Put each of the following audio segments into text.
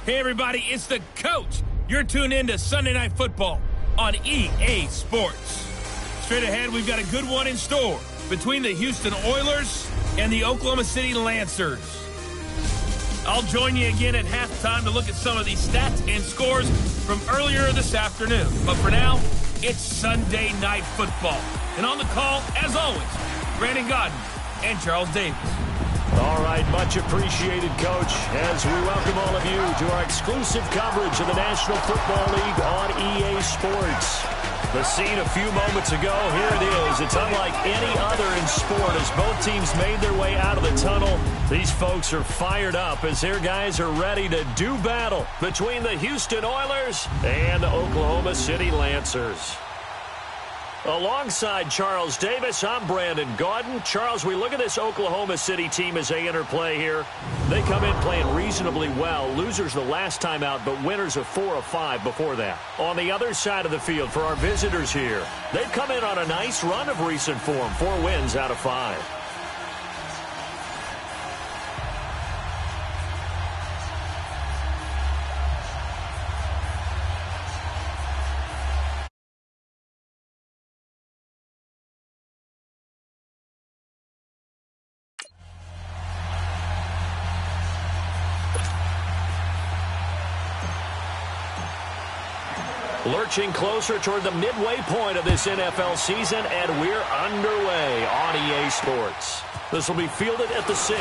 Hey, everybody, it's the coach. You're tuned in to Sunday Night Football on EA Sports. Straight ahead, we've got a good one in store between the Houston Oilers and the Oklahoma City Lancers. I'll join you again at halftime to look at some of these stats and scores from earlier this afternoon. But for now, it's Sunday Night Football. And on the call, as always, Brandon Godden and Charles Davis. All right, much appreciated, Coach, as we welcome all of you to our exclusive coverage of the National Football League on EA Sports. The scene a few moments ago, here it is. It's unlike any other in sport as both teams made their way out of the tunnel. These folks are fired up as their guys are ready to do battle between the Houston Oilers and the Oklahoma City Lancers. Alongside Charles Davis, I'm Brandon Godden. Charles, we look at this Oklahoma City team as they enter play here. They come in playing reasonably well. Losers the last time out, but winners of 4 of 5 before that. On the other side of the field for our visitors here, they've come in on a nice run of recent form. 4 wins out of 5. Lurching closer toward the midway point of this NFL season, and we're underway on EA Sports. This will be fielded at the 6.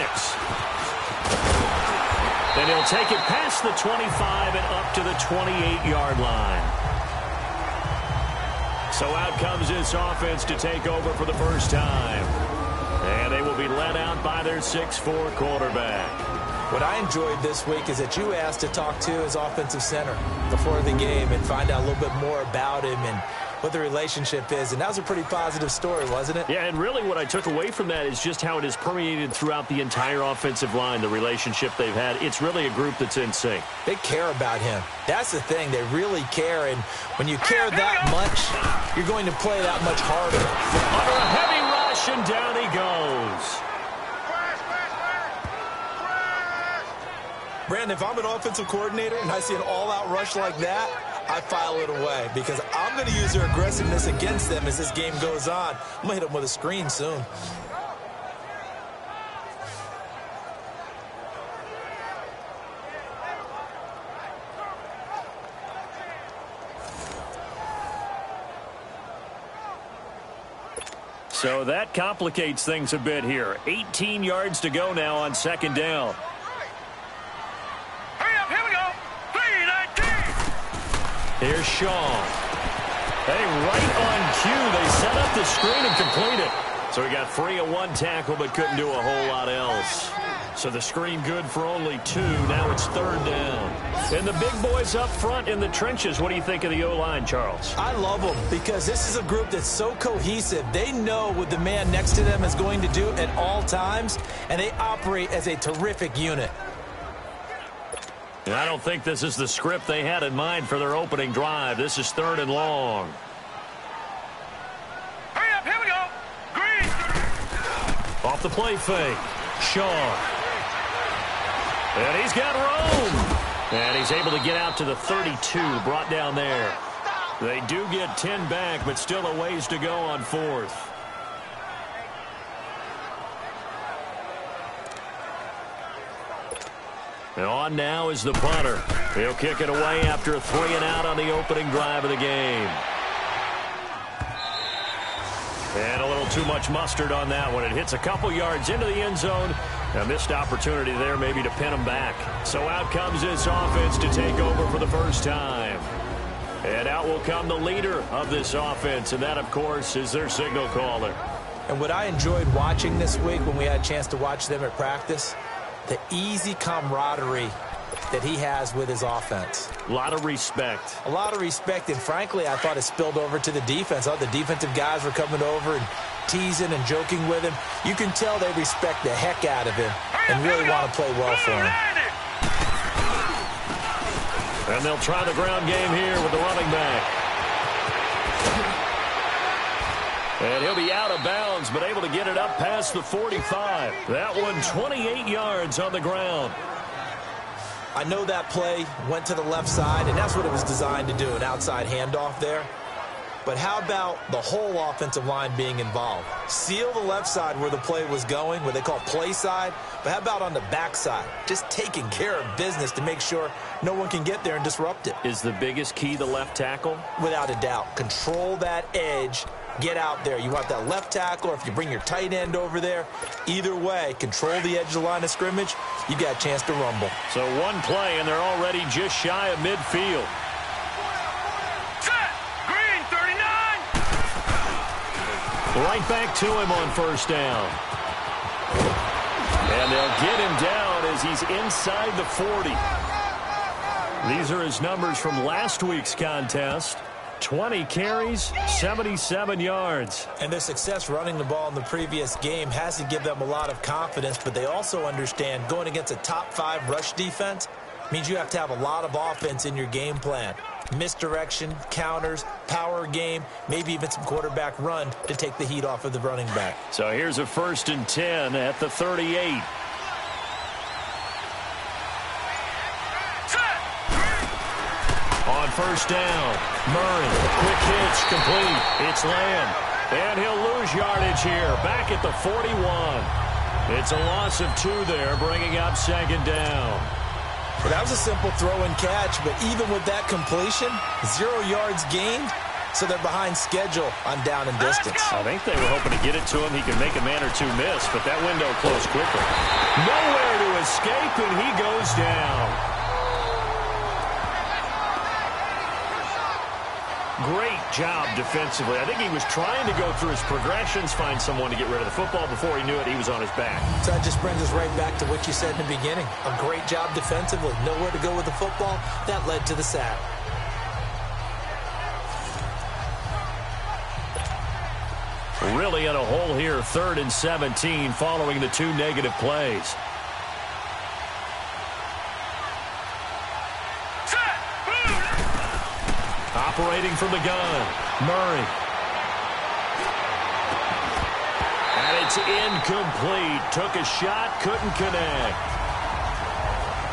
And he'll take it past the 25 and up to the 28-yard line. So out comes this offense to take over for the first time. And they will be led out by their 6'4 quarterback. What I enjoyed this week is that you asked to talk to his offensive center before the game and find out a little bit more about him and what the relationship is. And that was a pretty positive story, wasn't it? Yeah, and really what I took away from that is just how it has permeated throughout the entire offensive line, the relationship they've had. It's really a group that's in sync. They care about him. That's the thing. They really care. And when you care that much, you're going to play that much harder. Under a heavy rush, and down he goes. Brandon, if I'm an offensive coordinator and I see an all-out rush like that, I file it away because I'm going to use their aggressiveness against them as this game goes on. I'm going to hit them with a screen soon. So that complicates things a bit here. 18 yards to go now on second down. Here's Shaw. Hey, right on cue. They set up the screen and complete it. So he got free of 1 tackle but couldn't do a whole lot else. So the screen good for only 2. Now it's third down. And the big boys up front in the trenches. What do you think of the O-line, Charles? I love them because this is a group that's so cohesive. They know what the man next to them is going to do at all times, and they operate as a terrific unit. I don't think this is the script they had in mind for their opening drive. This is third and long. Hurry up, here we go. Green. Off the play fake. Shaw. And he's got room. And he's able to get out to the 32, brought down there. They do get 10 back, but still a ways to go on fourth. And on now is the punter. He'll kick it away after a 3 and out on the opening drive of the game. And a little too much mustard on that one. It hits a couple yards into the end zone. A missed opportunity there maybe to pin him back. So out comes this offense to take over for the first time. And out will come the leader of this offense. And that, of course, is their signal caller. And what I enjoyed watching this week when we had a chance to watch them at practice, the easy camaraderie that he has with his offense. A lot of respect. A lot of respect, and frankly, I thought it spilled over to the defense. All the defensive guys were coming over and teasing and joking with him. You can tell they respect the heck out of him and really want to play well for him. And they'll try the ground game here with the running back. And he'll be out of bounds, but able to get it up past the 45. That one 28 yards on the ground. I know that play went to the left side, and that's what it was designed to do, an outside handoff there. But how about the whole offensive line being involved? Seal the left side where the play was going, what they call play side. But how about on the back side? Just taking care of business to make sure no one can get there and disrupt it. Is the biggest key the left tackle? Without a doubt. Control that edge. Get out there. You want that left tackle, or if you bring your tight end over there, either way, control the edge of the line of scrimmage, you got a chance to rumble. So one play, and they're already just shy of midfield. Set. Green, 39. Right back to him on first down. And they'll get him down as he's inside the 40. These are his numbers from last week's contest. 20 carries, 77 yards. And their success running the ball in the previous game has to give them a lot of confidence, but they also understand going against a top 5 rush defense means you have to have a lot of offense in your game plan. Misdirection, counters, power game, maybe even some quarterback run to take the heat off of the running back. So here's a 1st and 10 at the 38. On first down, Murray, quick hitch, complete. It's Lamb, and he'll lose yardage here, back at the 41. It's a loss of 2 there, bringing up 2nd down. Well, that was a simple throw and catch, but even with that completion, 0 yards gained, so they're behind schedule on down and distance. I think they were hoping to get it to him. He could make a man or 2 miss, but that window closed quickly. Nowhere to escape, and he goes down. Great job defensively. I think he was trying to go through his progressions, find someone to get rid of the football. Before he knew it, he was on his back. So that just brings us right back to what you said in the beginning. A great job defensively. Nowhere to go with the football. That led to the sack. Really in a hole here, 3rd and 17 following the 2 negative plays. Operating from the gun, Murray. And it's incomplete. Took a shot, couldn't connect.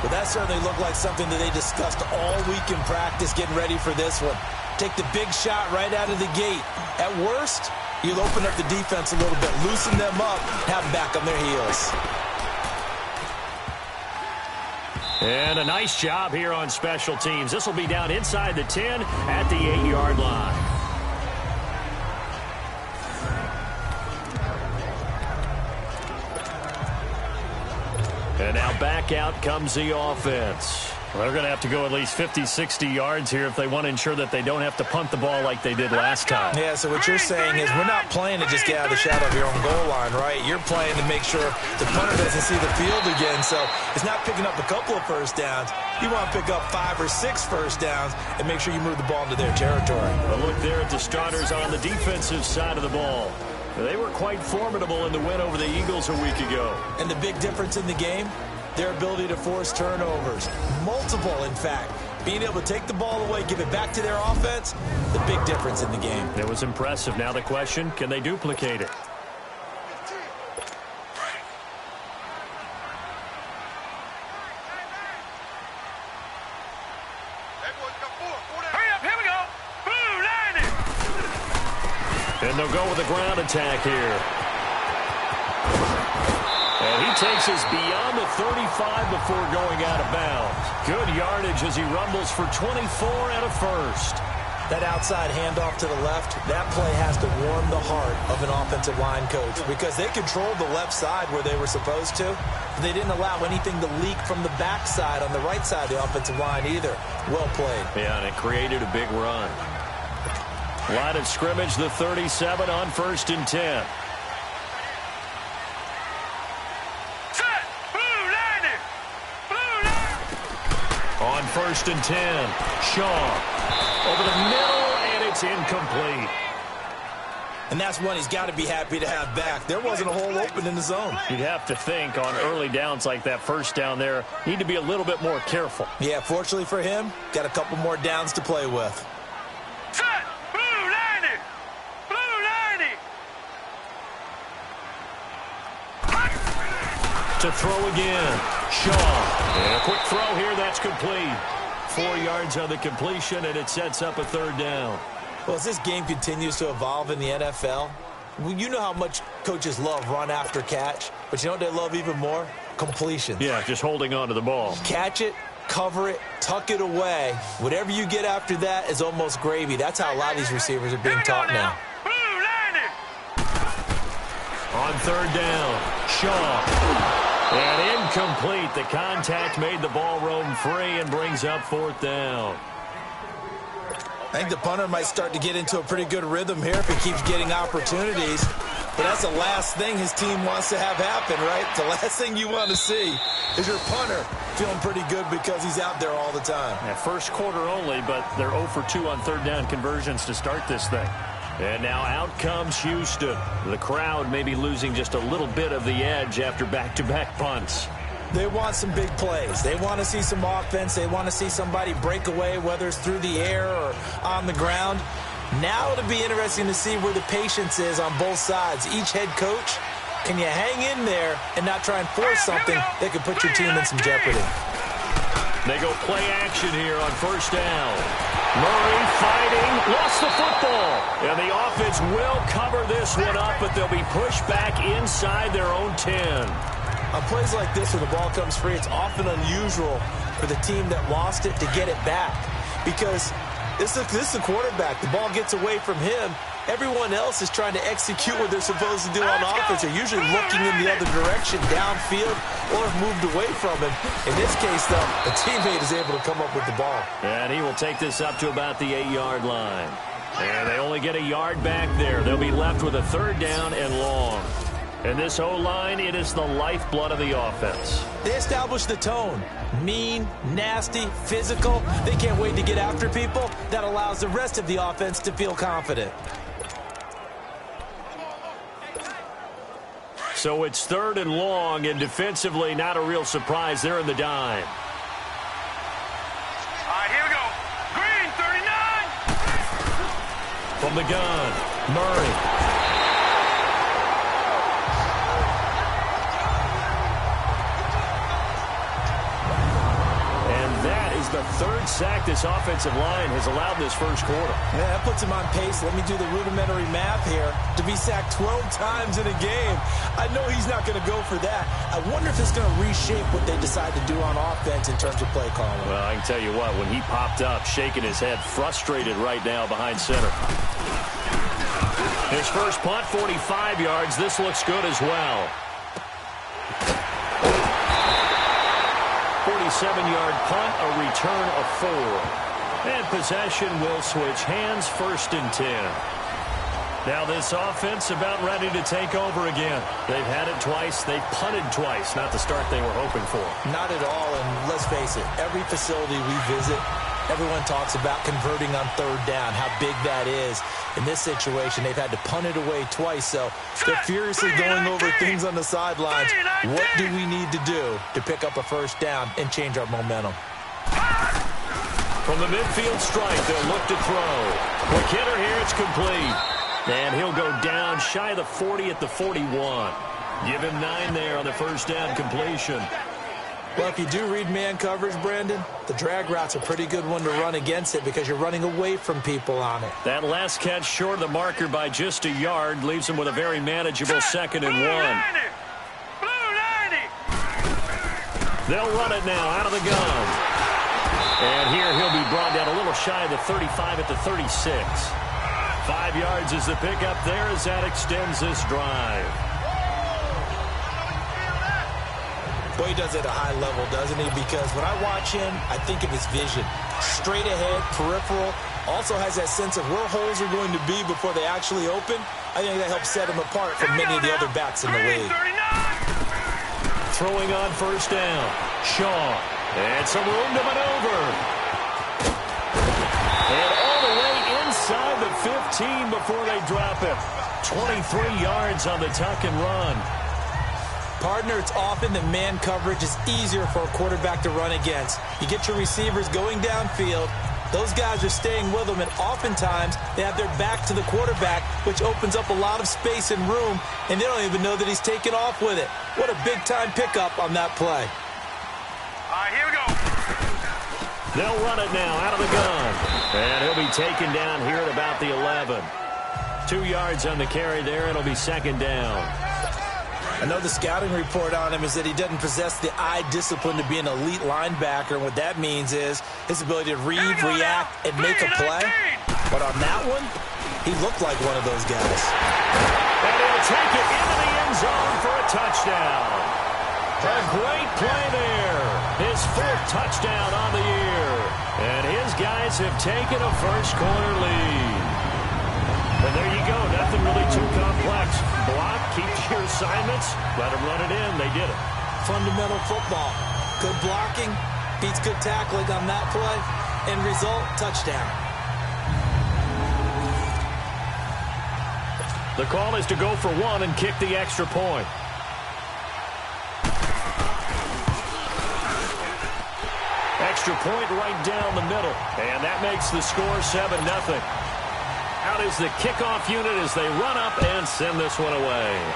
But that certainly looked like something that they discussed all week in practice getting ready for this one. Take the big shot right out of the gate. At worst, you'll open up the defense a little bit, loosen them up, have them back on their heels. And a nice job here on special teams. This will be down inside the 10 at the 8-yard line. And now back out comes the offense. Well, they're going to have to go at least 50, 60 yards here if they want to ensure that they don't have to punt the ball like they did last time. Yeah, so what you're saying is we're not playing to just get out of the shadow of your own goal line, right? You're playing to make sure the punter doesn't see the field again. So it's not picking up a couple of first downs. You want to pick up 5 or 6 first downs and make sure you move the ball into their territory. A look there at the starters on the defensive side of the ball. They were quite formidable in the win over the Eagles a week ago. And the big difference in the game? Their ability to force turnovers. Multiple, in fact. Being able to take the ball away, give it back to their offense, the big difference in the game. It was impressive. Now the question, can they duplicate it? Hurry up, here we go. Blue, line it. And they'll go with a ground attack here. And he takes us beyond the 35 before going out of bounds. Good yardage as he rumbles for 24 and a first. That outside handoff to the left, that play has to warm the heart of an offensive line coach because they controlled the left side where they were supposed to. But they didn't allow anything to leak from the backside on the right side of the offensive line either. Well played. Yeah, and it created a big run. Line of scrimmage, the 37 on 1st and 10. On 1st and 10, Shaw over the middle, and it's incomplete. And that's one he's got to be happy to have back. There wasn't a hole open in the zone. You'd have to think on early downs like that first down there, need to be a little bit more careful. Yeah, fortunately for him, got a couple more downs to play with. Set. Blue, line it. Blue, line it. To throw again, Shaw. And a quick throw here, that's complete. 4 yards on the completion, and it sets up a third down. Well, as this game continues to evolve in the NFL, you know how much coaches love run after catch, but you know what they love even more? Completions. Yeah, just holding on to the ball. Catch it, cover it, tuck it away. Whatever you get after that is almost gravy. That's how a lot of these receivers are being taught now. On third down, Shaw. And incomplete. The contact made the ball roam free and brings up fourth down. I think the punter might start to get into a pretty good rhythm here if he keeps getting opportunities. But that's the last thing his team wants to have happen, right? The last thing you want to see is your punter feeling pretty good because he's out there all the time. Yeah, first quarter only, but they're 0 for 2 on third down conversions to start this thing. And now out comes Houston. The crowd may be losing just a little bit of the edge after back-to-back punts. They want some big plays. They want to see some offense. They want to see somebody break away, whether it's through the air or on the ground. Now it'll be interesting to see where the patience is on both sides. Each head coach, can you hang in there and not try and force something that could put your team in some jeopardy? They go play action here on first down. Murray fighting, lost the football. And the offense will cover this one up, but they'll be pushed back inside their own 10. On plays like this, when the ball comes free, it's often unusual for the team that lost it to get it back. Because this is the quarterback. The ball gets away from him. Everyone else is trying to execute what they're supposed to do on offense. They're usually looking in the other direction, downfield, or have moved away from him. In this case, though, the teammate is able to come up with the ball. And he will take this up to about the 8-yard line. And they only get a yard back there. They'll be left with a third down and long. And this O-line, it is the lifeblood of the offense. They establish the tone. Mean, nasty, physical. They can't wait to get after people. That allows the rest of the offense to feel confident. So it's third and long, and defensively, not a real surprise. They're in the dime. All right, here we go. Green, 39. From the gun, Murray. The third sack this offensive line has allowed this first quarter. Yeah, that puts him on pace. Let me do the rudimentary math here. To be sacked 12 times in a game, I know he's not going to go for that. I wonder if it's going to reshape what they decide to do on offense in terms of play calling. Well, I can tell you what, when he popped up, shaking his head, frustrated right now behind center. His first punt, 45 yards. This looks good as well. 47-yard punt, a return of 4. And possession will switch hands, first and 10. Now this offense about ready to take over again. They've had it twice. They've punted twice. Not the start they were hoping for. Not at all, and let's face it, every facility we visit, everyone talks about converting on third down, how big that is. In this situation, they've had to punt it away twice, so they're furiously going over things on the sidelines. What do we need to do to pick up a first down and change our momentum? From the midfield stripe, they'll look to throw. Quick hitter here, it's complete. And he'll go down shy of the 40 at the 41. Give him 9 there on the first down completion. Well, if you do read man coverage, Brandon, the drag route's a pretty good one to run against it because you're running away from people on it. That last catch short of the marker by just a yard leaves him with a very manageable 2nd and 1. They'll run it now out of the gun. And here he'll be brought down a little shy of the 35 at the 36. 5 yards is the pickup there as that extends this drive. Boy, he does it at a high level, doesn't he? Because when I watch him, I think of his vision. Straight ahead, peripheral. Also has that sense of where holes are going to be before they actually open. I think that helps set him apart from many of the other backs in the league. Throwing on first down. Shaw. And some room to maneuver. And all the way inside the 15 before they drop it. 23 yards on the tuck and run. Partner, it's often that man coverage is easier for a quarterback to run against. You get your receivers going downfield. Those guys are staying with them, and oftentimes they have their back to the quarterback, which opens up a lot of space and room, and they don't even know that he's taken off with it. What a big-time pickup on that play. All right, They'll run it now out of the gun. And he'll be taken down here at about the 11. 2 yards on the carry there. It'll be second down. I know the scouting report on him is that he doesn't possess the eye discipline to be an elite linebacker. And what that means is his ability to read, react, and make a play. But on that one, he looked like one of those guys. And he'll take it into the end zone for a touchdown. A great play there. His 4th touchdown on the year. And his guys have taken a first quarter lead. And there you go. Nothing really too complex. Block, keep your assignments, let them run it in. They did it. Fundamental football. Good blocking, beats good tackling on that play. End result, touchdown. The call is to go for 1 and kick the extra point. Extra point right down the middle. And that makes the score 7-0. Out is the kickoff unit as they run up and send this one away.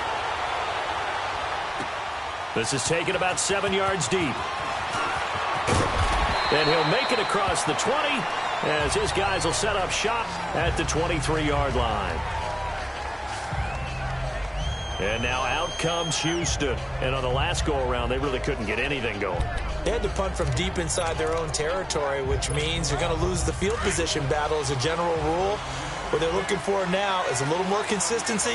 This is taken about 7 yards deep. And he'll make it across the 20 as his guys will set up shop at the 23-yard line. And now out comes Houston. And on the last go-around, they really couldn't get anything going. They had to punt from deep inside their own territory, which means you're going to lose the field position battle as a general rule. What they're looking for now is a little more consistency,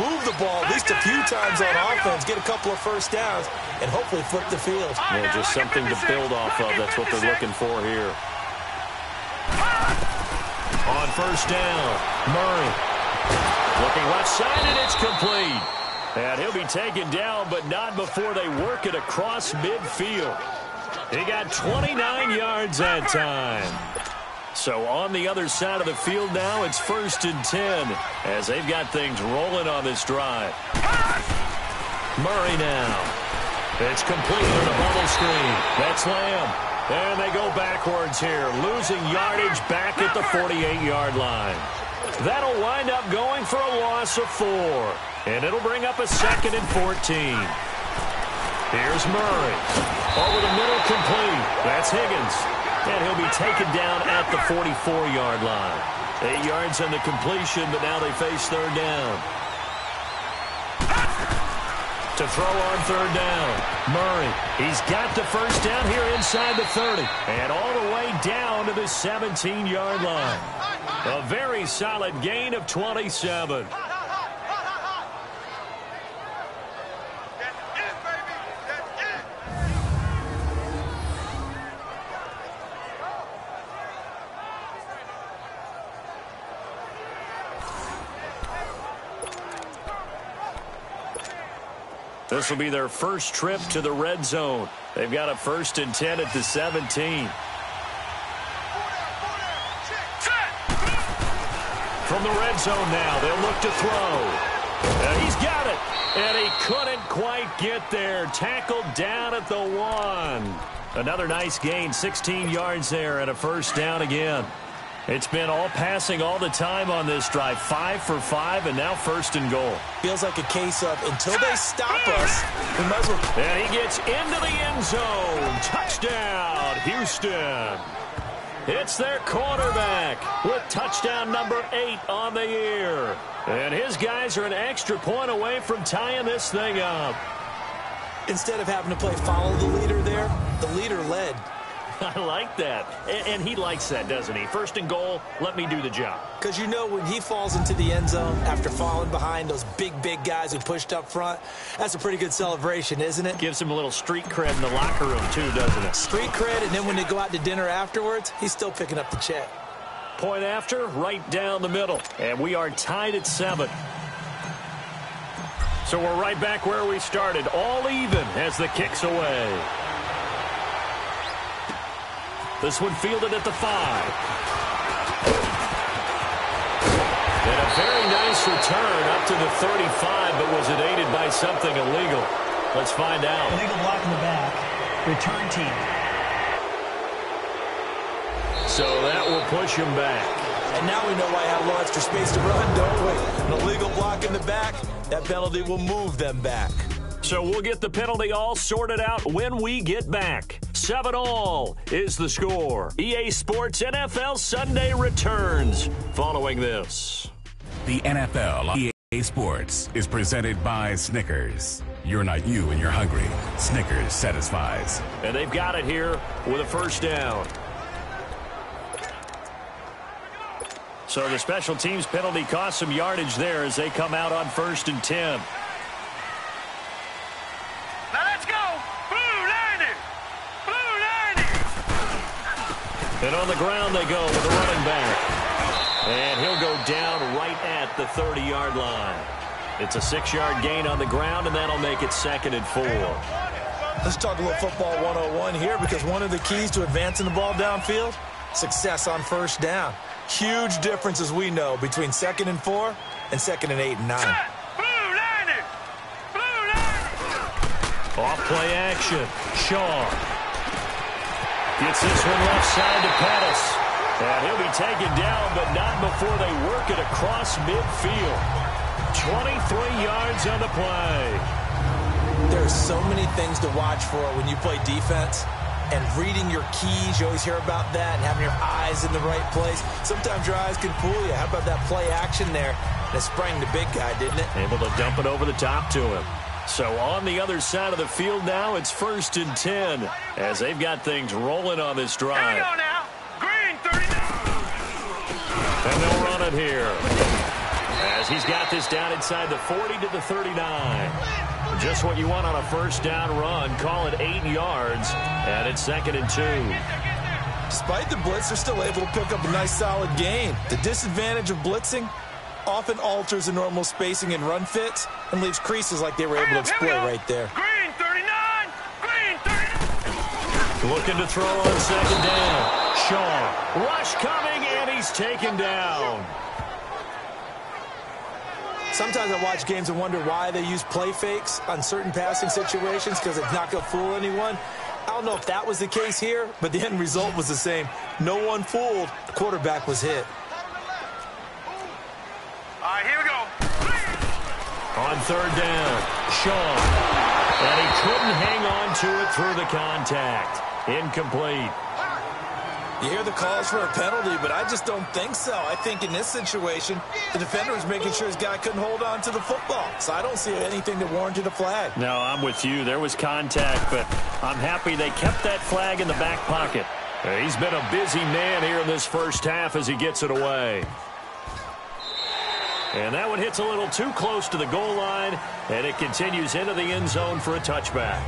move the ball at least a few times on offense, get a couple of first downs, and hopefully flip the field. Well, just something to build off of. That's what they're looking for here. On first down, Murray. Looking left side, and it's complete. And he'll be taken down, but not before they work it across midfield. He got 29 yards that time. So on the other side of the field now, it's 1st and 10 as they've got things rolling on this drive. Murray now. It's complete on the bubble screen. That's Lamb. And they go backwards here, losing yardage back at the 48-yard line. That'll wind up going for a loss of 4. And it'll bring up a 2nd and 14. Here's Murray. Over the middle, complete. That's Higgins. And he'll be taken down at the 44-yard line. 8 yards on the completion, but now they face 3rd down. To throw on 3rd down, Murray. He's got the first down here inside the 30. And all the way down to the 17-yard line. A very solid gain of 27. This will be their first trip to the red zone. They've got a 1st and 10 at the 17. From the red zone now, they'll look to throw. And he's got it. And he couldn't quite get there. Tackled down at the 1. Another nice gain, 16 yards there and a first down again. It's been all passing all the time on this drive. 5 for 5 and now 1st and goal. Feels like a case of until they stop us, we might as well. And he gets into the end zone. Touchdown, Houston. It's their quarterback with touchdown number 8 on the year. And his guys are an extra point away from tying this thing up. Instead of having to play follow the leader there, the leader led. I like that. And he likes that, doesn't he? 1st and goal, let me do the job. Because you know when he falls into the end zone after falling behind those big guys who pushed up front, that's a pretty good celebration, isn't it? Gives him a little street cred in the locker room, too, doesn't it? Street cred, and then when they go out to dinner afterwards, he's still picking up the check. Point after, right down the middle. And we are tied at 7. So we're right back where we started, all even as the kick's away. This one fielded at the 5. And a very nice return up to the 35, but was it aided by something illegal? Let's find out. Illegal block in the back. Return team. So that will push him back. And now we know why I have a little extra space to run, don't we? An illegal block in the back, that penalty will move them back. So we'll get the penalty all sorted out when we get back. 7-all is the score. EA Sports NFL Sunday returns following this. The NFL on EA Sports is presented by Snickers. You're not you and you're hungry. Snickers satisfies. And they've got it here with a first down. So the special teams penalty cost some yardage there as they come out on 1st and 10. Now let's go. Blue line it. Blue line it. And on the ground they go with the running back. And he'll go down right at the 30-yard line. It's a 6-yard gain on the ground, and that'll make it 2nd and 4. Let's talk a little football 101 here, because one of the keys to advancing the ball downfield, success on first down. Huge difference, as we know, between 2nd and 4 and 2nd and 8 and 9. Blue line it. Blue line it. Off play action. Shaw gets this one left side to Pettis. And he'll be taken down, but not before they work it across midfield. 23 yards on the play. There's so many things to watch for when you play defense. And reading your keys, you always hear about that, and having your eyes in the right place. Sometimes your eyes can fool you. How about that play action there? And it sprang the big guy, didn't it? Able to dump it over the top to him. So on the other side of the field now, it's 1st and 10 as they've got things rolling on this drive. Here we go now. Green 39. And they'll run it here as he's got this down inside the 40 to the 39. Just what you want on a first down run. Call it 8 yards, and it's 2nd and 2. Despite the blitz, they're still able to pick up a nice solid gain. The disadvantage of blitzing often alters the normal spacing and run fits and leaves creases like they were able to exploit right there. Green 39. Green 39. Looking to throw on 2nd down. Shaw. Rush coming, and he's taken down. Sometimes I watch games and wonder why they use play fakes on certain passing situations, because it's not going to fool anyone. I don't know if that was the case here, but the end result was the same. No one fooled. The quarterback was hit. All right, here we go. On 3rd down, Shaw. And he couldn't hang on to it through the contact. Incomplete. You hear the calls for a penalty, but I just don't think so. I think in this situation, the defender was making sure his guy couldn't hold on to the football. So I don't see anything that warranted a flag. No, I'm with you. There was contact, but I'm happy they kept that flag in the back pocket. He's been a busy man here in this first half as he gets it away. And that one hits a little too close to the goal line, and it continues into the end zone for a touchback.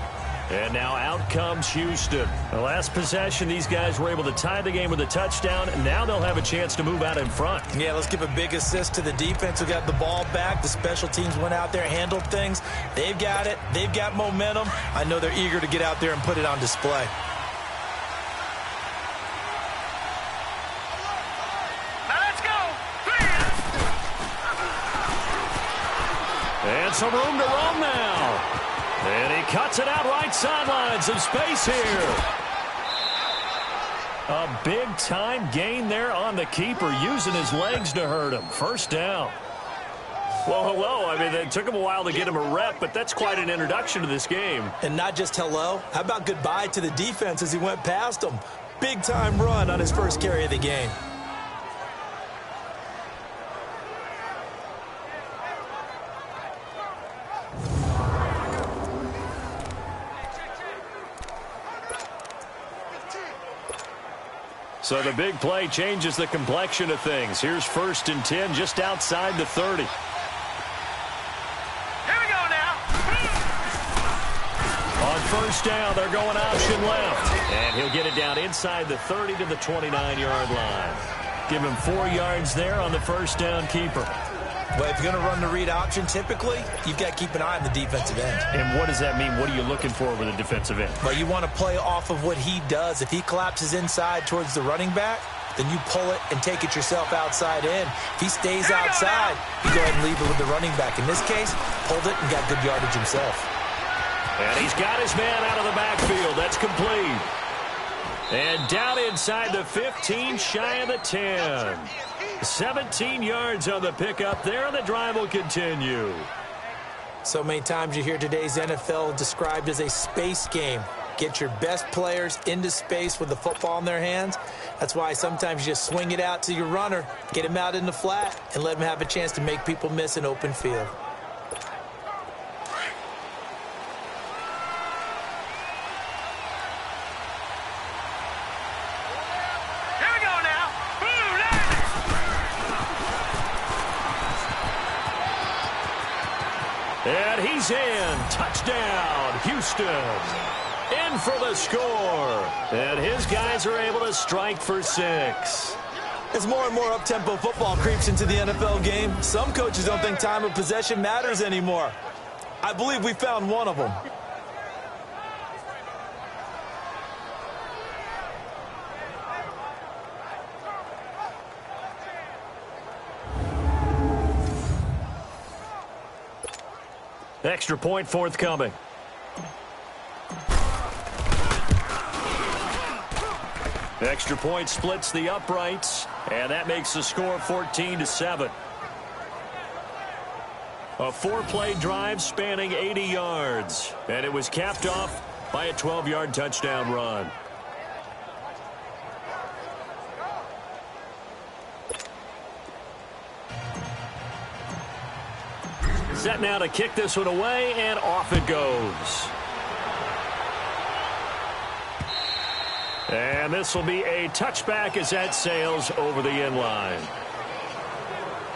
And now out comes Houston. The last possession, these guys were able to tie the game with a touchdown, and now they'll have a chance to move out in front. Yeah, let's give a big assist to the defense who got the ball back. The special teams went out there, handled things. They've got it. They've got momentum. I know they're eager to get out there and put it on display. Now let's go. And some room to run now. And he cuts it out right sideline. Some space here. A big-time gain there on the keeper, using his legs to hurt him. First down. Well, hello. I mean, it took him a while to get him a rep, but that's quite an introduction to this game. And not just hello. How about goodbye to the defense as he went past him? Big-time run on his first carry of the game. So the big play changes the complexion of things. Here's 1st and 10 just outside the 30. Here we go now. On 1st down, they're going option left. And he'll get it down inside the 30 to the 29-yard line. Give him 4 yards there on the first down keeper. Well, if you're going to run the read option, typically, you've got to keep an eye on the defensive end. And what does that mean? What are you looking for with a defensive end? Well, you want to play off of what he does. If he collapses inside towards the running back, then you pull it and take it yourself outside in. If he stays outside, you go ahead and leave it with the running back. In this case, pulled it and got good yardage himself. And he's got his man out of the backfield. That's complete. And down inside the 15, shy of the 10. 17 yards on the pickup there, and the drive will continue. So many times you hear today's NFL described as a space game. Get your best players into space with the football in their hands. That's why sometimes you just swing it out to your runner, get him out in the flat, and let him have a chance to make people miss an open field. Here we go now. Blue landing. And he's in. Touchdown, Houston. In for the score. And his guys are able to strike for 6. As more and more up-tempo football creeps into the NFL game, some coaches don't think time of possession matters anymore. I believe we found one of them. Extra point forthcoming. Extra point splits the uprights, and that makes the score 14-7. A 4-play drive spanning 80 yards, and it was capped off by a 12-yard touchdown run. Set now to kick this one away, and off it goes. And this will be a touchback as that sails over the end line.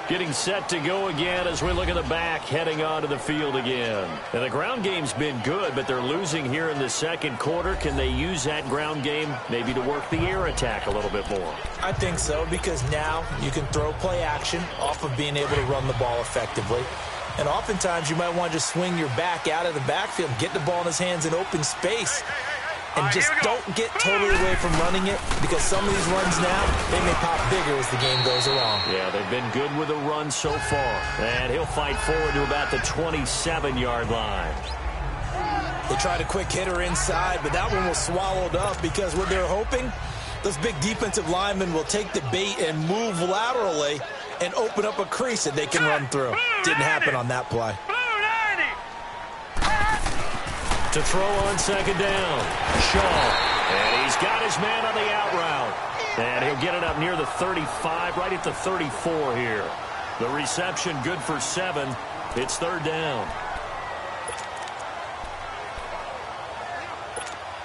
Getting set to go again as we look at the back heading onto the field again. And the ground game's been good, but they're losing here in the second quarter. Can they use that ground game maybe to work the air attack a little bit more? I think so, because now you can throw play action off of being able to run the ball effectively. And oftentimes you might want to just swing your back out of the backfield, get the ball in his hands in open space. And just don't get totally away from running it, because some of these runs now, they may pop bigger as the game goes along. Yeah, they've been good with a run so far. And he'll fight forward to about the 27-yard line. They tried a quick hitter inside, but that one was swallowed up because what they're hoping, those big defensive linemen will take the bait and move laterally and open up a crease that they can run through. Didn't happen on that play. To throw on second down, Shaw. And he's got his man on the out route. And he'll get it up near the 35, right at the 34 here. The reception good for 7. It's third down.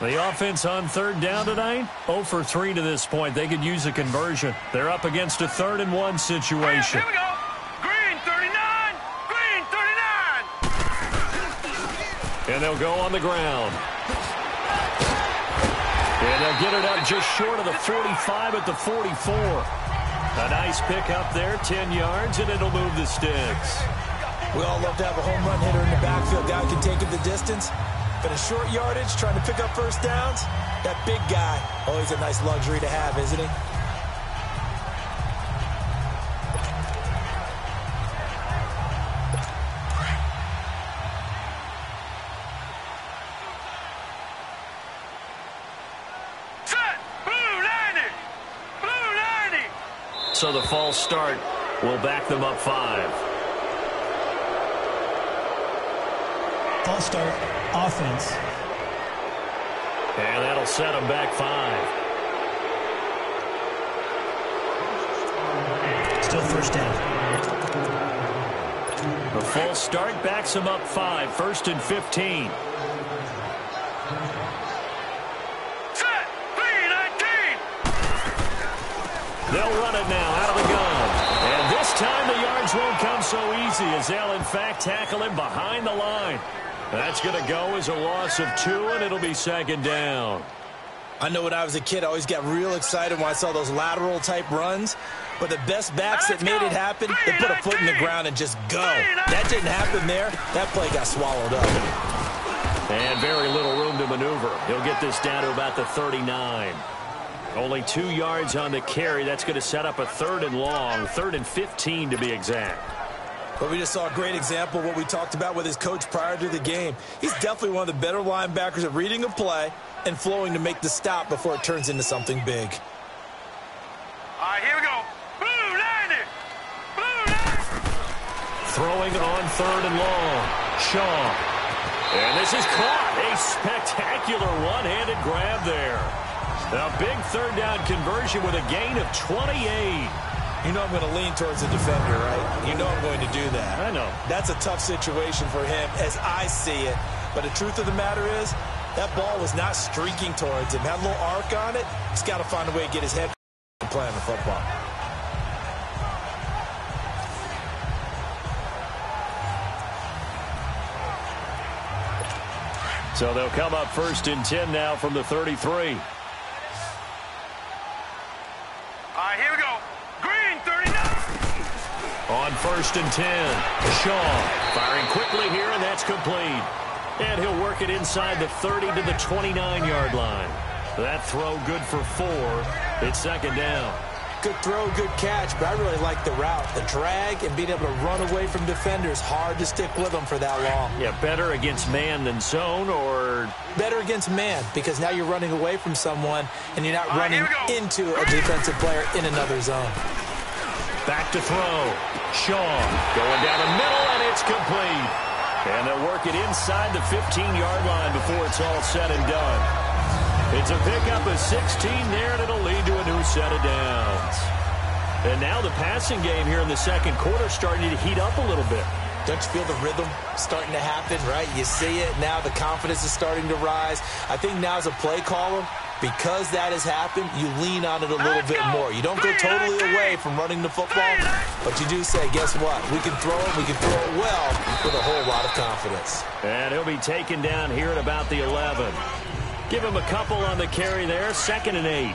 The offense on third down tonight, 0 for 3 to this point. They could use a conversion. They're up against a 3rd and 1 situation. Here we go. Green 39. Green 39. And they'll go on the ground. And they'll get it up just short of the 45 at the 44. A nice pick up there, 10 yards, and it'll move the sticks. We all love to have a home run hitter in the backfield. Guy can take it the distance. But in short yardage, trying to pick up first downs, that big guy, always a nice luxury to have, isn't he? Set. Blue 90. Blue 90. So the false start will back them up 5. False start, offense. And that'll set them back 5. Still first down. The false start backs them up 5. 1st and 15. Set. 319. They'll run it now out of the gun. And this time the yards won't come so easy, as they'll in fact tackle him behind the line. That's going to go as a loss of 2, and it'll be second down. I know when I was a kid, I always got real excited when I saw those lateral-type runs. But the best backs that made it happen, they put a foot in the ground and just go. That didn't happen there. That play got swallowed up. And very little room to maneuver. He'll get this down to about the 39. Only 2 yards on the carry. That's going to set up a 3rd and long, 3rd and 15 to be exact. But we just saw a great example of what we talked about with his coach prior to the game. He's definitely one of the better linebackers at reading a play and flowing to make the stop before it turns into something big. All right, here we go. Blue 90. Blue 90. Throwing on 3rd and long. Shaw. And this is caught. A spectacular one-handed grab there. A big third down conversion with a gain of 28. You know I'm going to lean towards the defender, right? You know I'm going to do that. I know. That's a tough situation for him as I see it. But the truth of the matter is, that ball was not streaking towards him. Had a little arc on it. He's got to find a way to get his head and play on the football. So they'll come up 1st and 10 now from the 33. All right, here we go. Green, 39. On 1st and 10, Shaw firing quickly here, and that's complete. And he'll work it inside the 30 to the 29-yard line. That throw good for 4. It's 2nd down. Good throw, good catch, but I really like the route. The drag and being able to run away from defenders. Hard to stick with them for that long. Yeah, better against man than zone, or better against man, because now you're running away from someone and you're not running into a defensive player in another zone. Back to throw. Shaw going down the middle, and it's complete. And they'll work it inside the 15-yard line before it's all said and done. It's a pickup of 16 there, and it'll lead to a new set of downs. And now the passing game here in the second quarter starting to heat up a little bit. Don't you feel the rhythm starting to happen, right? You see it. Now the confidence is starting to rise. I think now as a play caller, because that has happened, you lean on it a little bit more. You don't go totally away from running the football, but you do say, guess what? We can throw it. We can throw it well with a whole lot of confidence. And he'll be taken down here at about the 11. Give him a couple on the carry there. 2nd and 8.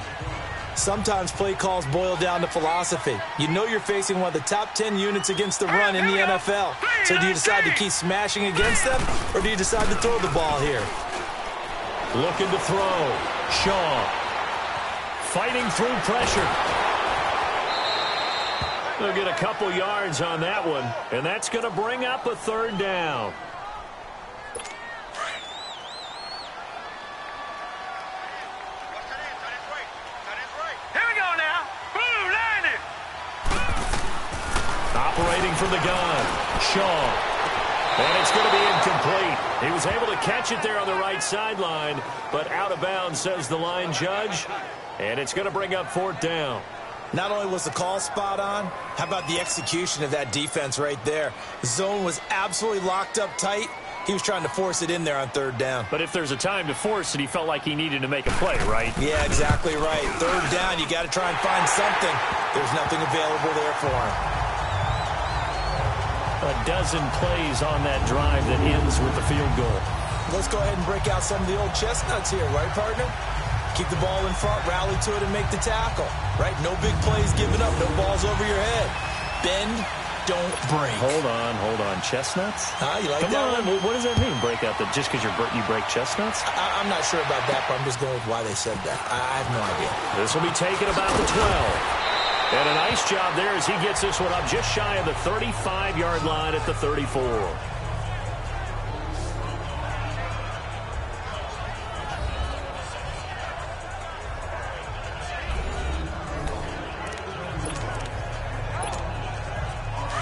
Sometimes play calls boil down to philosophy. You know you're facing one of the top 10 units against the run in the NFL. So do you decide to keep smashing against them, or do you decide to throw the ball here? Looking to throw. Shaw fighting through pressure. They'll get a couple yards on that one, and that's going to bring up a 3rd down. Operating from the gun, Shaw. And it's going to be incomplete. He was able to catch it there on the right sideline, but out of bounds, says the line judge. And it's going to bring up 4th down. Not only was the call spot on, how about the execution of that defense right there? The zone was absolutely locked up tight. He was trying to force it in there on 3rd down. But if there's a time to force it, he felt like he needed to make a play, right? Yeah, exactly right. 3rd down, you got to try and find something. There's nothing available there for him. A dozen plays on that drive that ends with the field goal. Let's go ahead and break out some of the old chestnuts here, right, partner? Keep the ball in front, rally to it, and make the tackle, right? No big plays given up, no balls over your head. Bend, don't break. Hold on. Chestnuts? You like Come that on. one? What does that mean, break out? Just because you break chestnuts? I'm not sure about that, but I'm just going with why they said that. I have no idea. This will be taken about the 12. And a nice job there as he gets this one up just shy of the 35-yard line at the 34.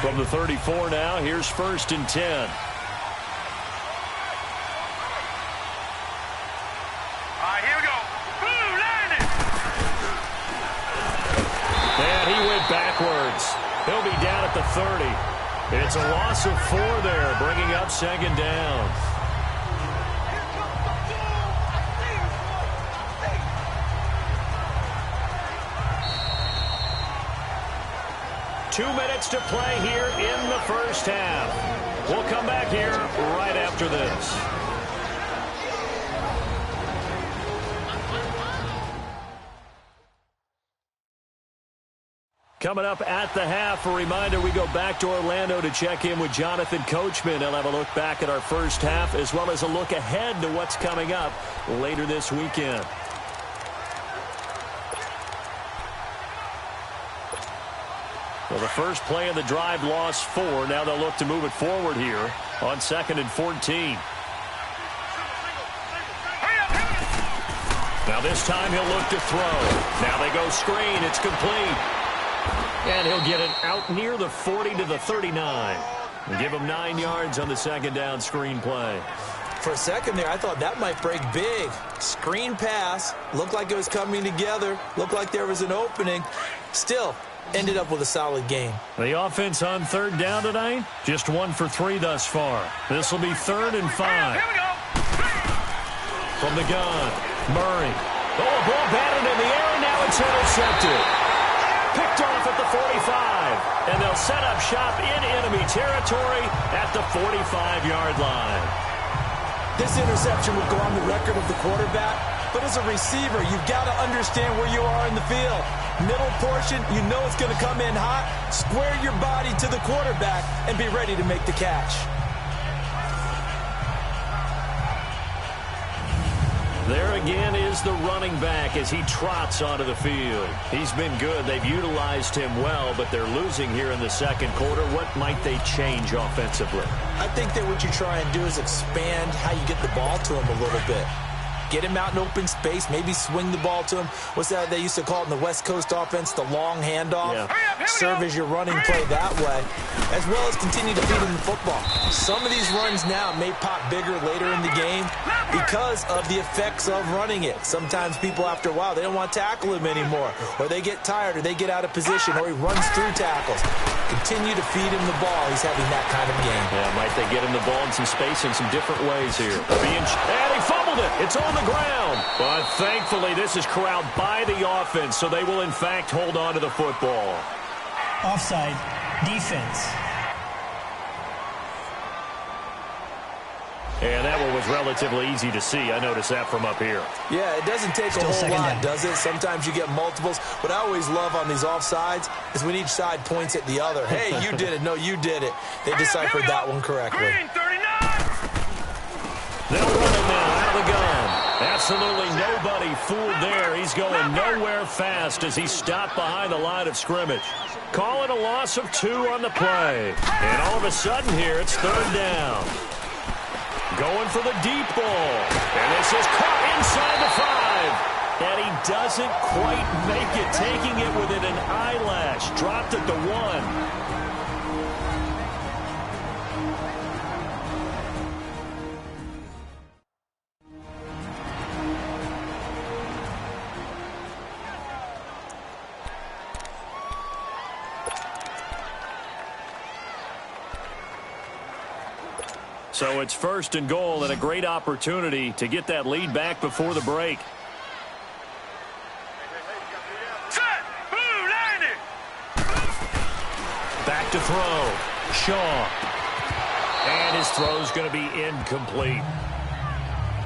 From the 34 now, here's 1st and 10. All right, here we go. Blue, landing. And he went backwards. He'll be down at the 30. It's a loss of 4 there, bringing up 2nd down. Two minutes to play here in the first half. We'll come back here right after this. Coming up at the half, a reminder, we go back to Orlando to check in with Jonathan Coachman. He'll have a look back at our first half as well as a look ahead to what's coming up later this weekend. Well, the first play of the drive lost 4. Now they'll look to move it forward here on 2nd and 14. Now this time he'll look to throw. Now they go screen. It's complete. And he'll get it out near the 40 to the 39. And give him 9 yards on the 2nd down screen play. For a second there, I thought that might break big. Screen pass. Looked like it was coming together. Looked like there was an opening. Still, ended up with a solid game. The offense on third down tonight, just 1 for 3 thus far. This will be 3rd and 5. Here we go. From the gun, Murray. Oh, a ball batted in the air, and now it's intercepted. Picked off at the 45. And they'll set up shop in enemy territory at the 45-yard line. This interception would go on the record of the quarterback, but as a receiver, you've got to understand where you are in the field. Middle portion, you know it's going to come in hot. Square your body to the quarterback and be ready to make the catch. There again is the running back as he trots onto the field. He's been good. They've utilized him well, but they're losing here in the second quarter. What might they change offensively? I think that what you try and do is expand how you get the ball to him a little bit. Get him out in open space, maybe swing the ball to him. What's that they used to call it in the West Coast offense, the long handoff? Yeah. Serve as your running play that way, as well as continue to feed him the football. Some of these runs now may pop bigger later in the game because of the effects of running it. Sometimes people, after a while, they don't want to tackle him anymore, or they get tired, or they get out of position, or he runs through tackles. Continue to feed him the ball. He's having that kind of game. Yeah, might they get him the ball in some space in some different ways here. And he fumbled it. It's on the ground. But thankfully, this is corralled by the offense, so they will, in fact, hold on to the football. Offside, defense. And that one was relatively easy to see. I noticed that from up here. Yeah, it doesn't take a whole lot, does it? Sometimes you get multiples. What I always love on these offsides is when each side points at the other. Hey, you did it. No, you did it. They deciphered that one correctly. Green 39. They'll run it now out of the gun. Absolutely nobody fooled there. He's going nowhere fast as he's stopped behind the line of scrimmage. Call it a loss of 2 on the play. And all of a sudden here, it's 3rd down. Going for the deep ball. And this is caught inside the 5. And he doesn't quite make it, taking it within an eyelash. Dropped at the 1. So it's 1st and goal and a great opportunity to get that lead back before the break. Set. Blue landing. Back to throw. Shaw. And his throw's going to be incomplete.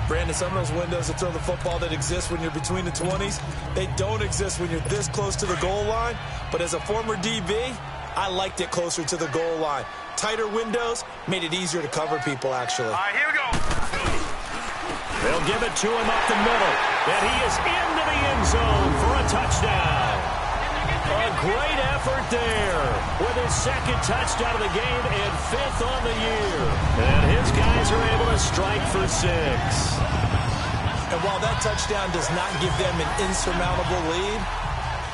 Brandon, some of those windows to throw the football that exist when you're between the 20s, they don't exist when you're this close to the goal line. But as a former DB, I liked it closer to the goal line. Tighter windows made it easier to cover people, actually. All right, here we go. They'll give it to him up the middle. And he is into the end zone for a touchdown. A great effort there with his 2nd touchdown of the game and 5th on the year. And his guys are able to strike for 6. And while that touchdown does not give them an insurmountable lead,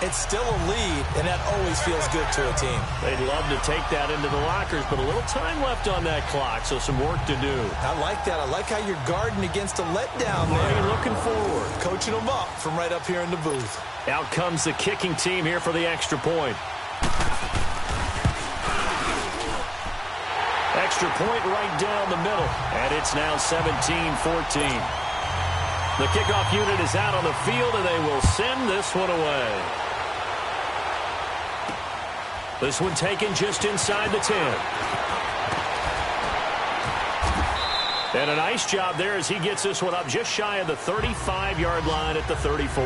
it's still a lead, and that always feels good to a team. They'd love to take that into the lockers, but a little time left on that clock, so some work to do. I like that. I like how you're guarding against a letdown What there. are you looking forward? Coaching them up from right up here in the booth. Out comes the kicking team here for the extra point. Extra point right down the middle, and it's now 17-14. The kickoff unit is out on the field, and they will send this one away. This one taken just inside the 10. And a nice job there as he gets this one up just shy of the 35-yard line at the 34.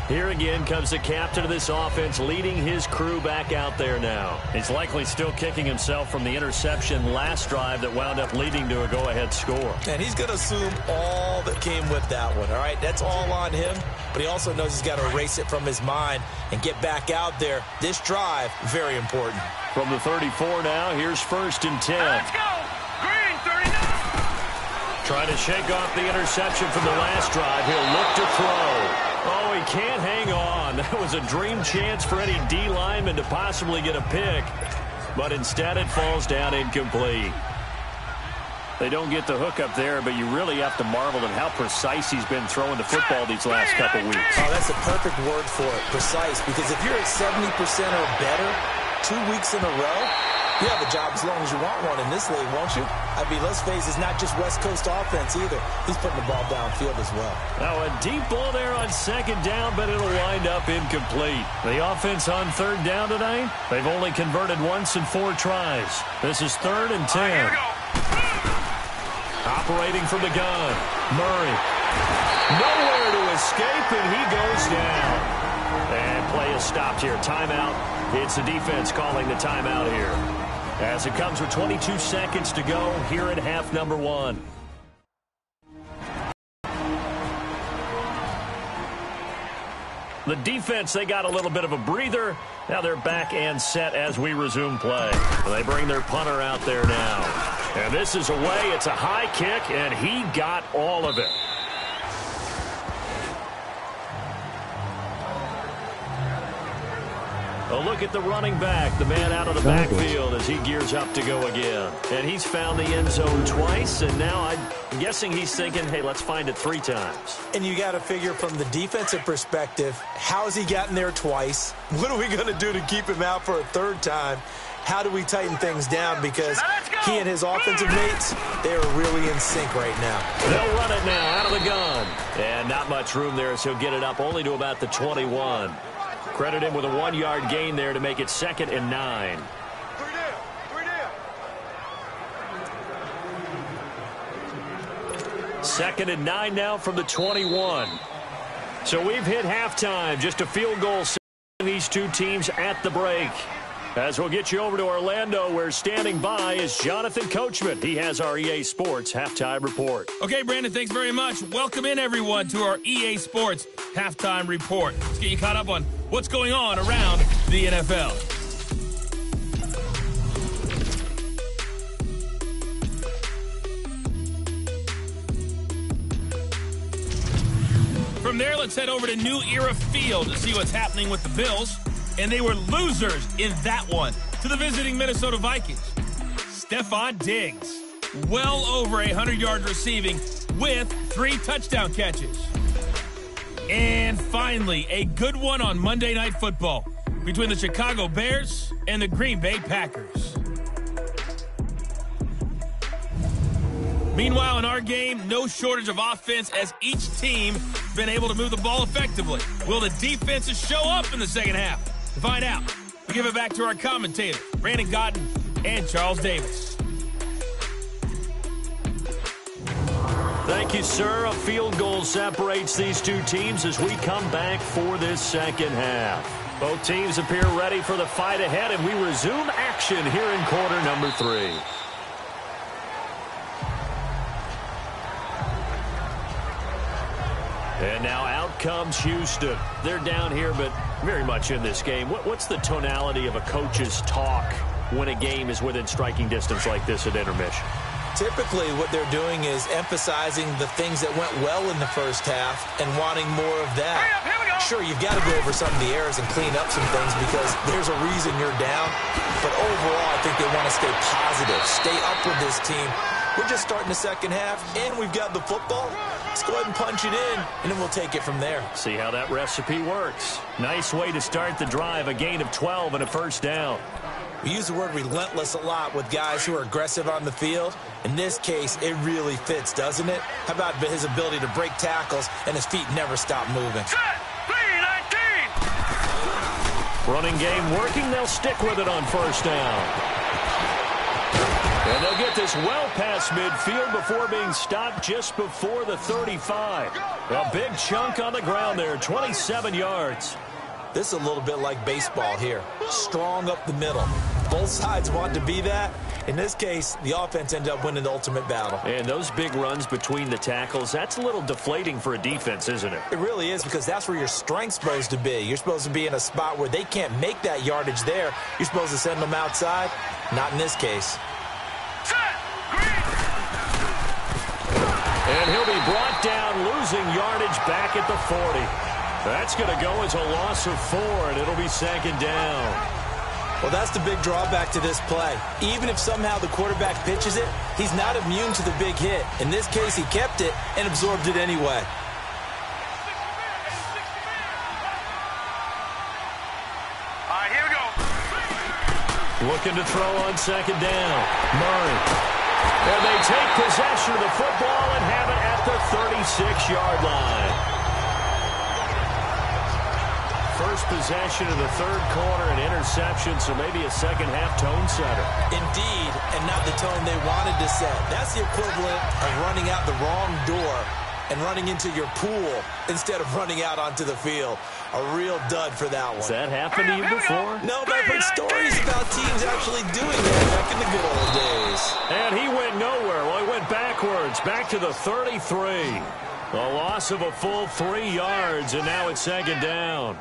Here again comes the captain of this offense leading his crew back out there now. He's likely still kicking himself from the interception last drive that wound up leading to a go-ahead score. And he's going to assume all that came with that one, all right? That's all on him, but he also knows he's got to erase it from his mind and get back out there. This drive, very important. From the 34 now, here's 1st and 10. Let's go. Green 39. Trying to shake off the interception from the last drive. He'll look to throw. Oh, he can't hang on. That was a dream chance for any D lineman to possibly get a pick. but instead it falls down incomplete. They don't get the hook up there, but you really have to marvel at how precise he's been throwing the football these last couple weeks. Oh, that's a perfect word for it, precise, because if you're at 70% or better 2 weeks in a row, you have a job as long as you want one in this league, won't you? I mean, let's face it, it's not just West Coast offense either. He's putting the ball downfield as well. Now a deep ball there on second down, but it'll wind up incomplete. The offense on third down tonight, they've only converted once in 4 tries. This is 3rd and 10. Here we go. Operating from the gun, Murray. Nowhere to escape, and he goes down. And play is stopped here. Timeout. It's the defense calling the timeout here. As it comes with 22 seconds to go here at half number 1. The defense, they got a little bit of a breather. Now they're back and set as we resume play. They bring their punter out there now. And this is away. It's a high kick, and he got all of it. A look at the running back, the man out of the backfield as he gears up to go again. And he's found the end zone twice, and now I'm guessing he's thinking, hey, let's find it 3 times. And you got to figure from the defensive perspective, how has he gotten there twice? What are we going to do to keep him out for a 3rd time? How do we tighten things down? Because he and his offensive mates, they are really in sync right now. They'll run it now out of the gun. And not much room there, so he'll get it up only to about the 21. Credit him with a 1-yard gain there to make it 2nd and 9. 2nd and 9 now from the 21. So we've hit halftime. Just a field goal separating these 2 teams at the break. As we'll get you over to Orlando, where standing by is Jonathan Coachman. He has our EA Sports Halftime Report. Okay, Brandon, thanks very much. Welcome in, everyone, to our EA Sports Halftime Report. Let's get you caught up on what's going on around the NFL. From there, let's head over to New Era Field to see what's happening with the Bills. And they were losers in that one to the visiting Minnesota Vikings. Stephon Diggs, well over 100 yards receiving with 3 touchdown catches. And finally, a good one on Monday Night Football between the Chicago Bears and the Green Bay Packers. Meanwhile, in our game, no shortage of offense as each team been able to move the ball effectively. Will the defenses show up in the second half? To find out, we give it back to our commentators, Brandon Gotten and Charles Davis. Thank you, sir. A field goal separates these 2 teams as we come back for this second half. Both teams appear ready for the fight ahead, and we resume action here in quarter number 3. And now out comes Houston. They're down here, but very much in this game. What's the tonality of a coach's talk when a game is within striking distance like this at intermission? Typically, what they're doing is emphasizing the things that went well in the first half and wanting more of that. Sure, you've got to go over some of the errors and clean up some things because there's a reason you're down. But overall, I think they want to stay positive, stay up with this team. We're just starting the second half, and we've got the football. Let's go ahead and punch it in, and then we'll take it from there. See how that recipe works. Nice way to start the drive, a gain of 12 and a first down. We use the word relentless a lot with guys who are aggressive on the field. In this case, it really fits, doesn't it? How about his ability to break tackles and his feet never stop moving? Running game working. They'll stick with it on first down. And they'll get this well past midfield before being stopped just before the 35. A big chunk on the ground there, 27 yards. This is a little bit like baseball here. Strong up the middle. Both sides want to be that. In this case, the offense ended up winning the ultimate battle. And those big runs between the tackles, that's a little deflating for a defense, isn't it? It really is, because that's where your strength's supposed to be. You're supposed to be in a spot where they can't make that yardage there. You're supposed to send them outside. Not in this case. And he'll be brought down, losing yardage back at the 40. That's going to go as a loss of 4, and it'll be second down. Well, that's the big drawback to this play. Even if somehow the quarterback pitches it, he's not immune to the big hit. In this case, he kept it and absorbed it anyway. All right, here we go. Looking to throw on second down. Murray. And they take possession of the football and have it at the 36-yard line. First possession of the third quarter, an interception, so maybe a second-half tone setter. Indeed, and not the tone they wanted to set. That's the equivalent of running out the wrong door and running into your pool instead of running out onto the field. A real dud for that one. Has that happened to you before? No, but I've heard stories about teams actually doing that back in the good old days. And he went nowhere. Well, he went backwards, back to the 33. A loss of a full 3 yards, and now it's second down.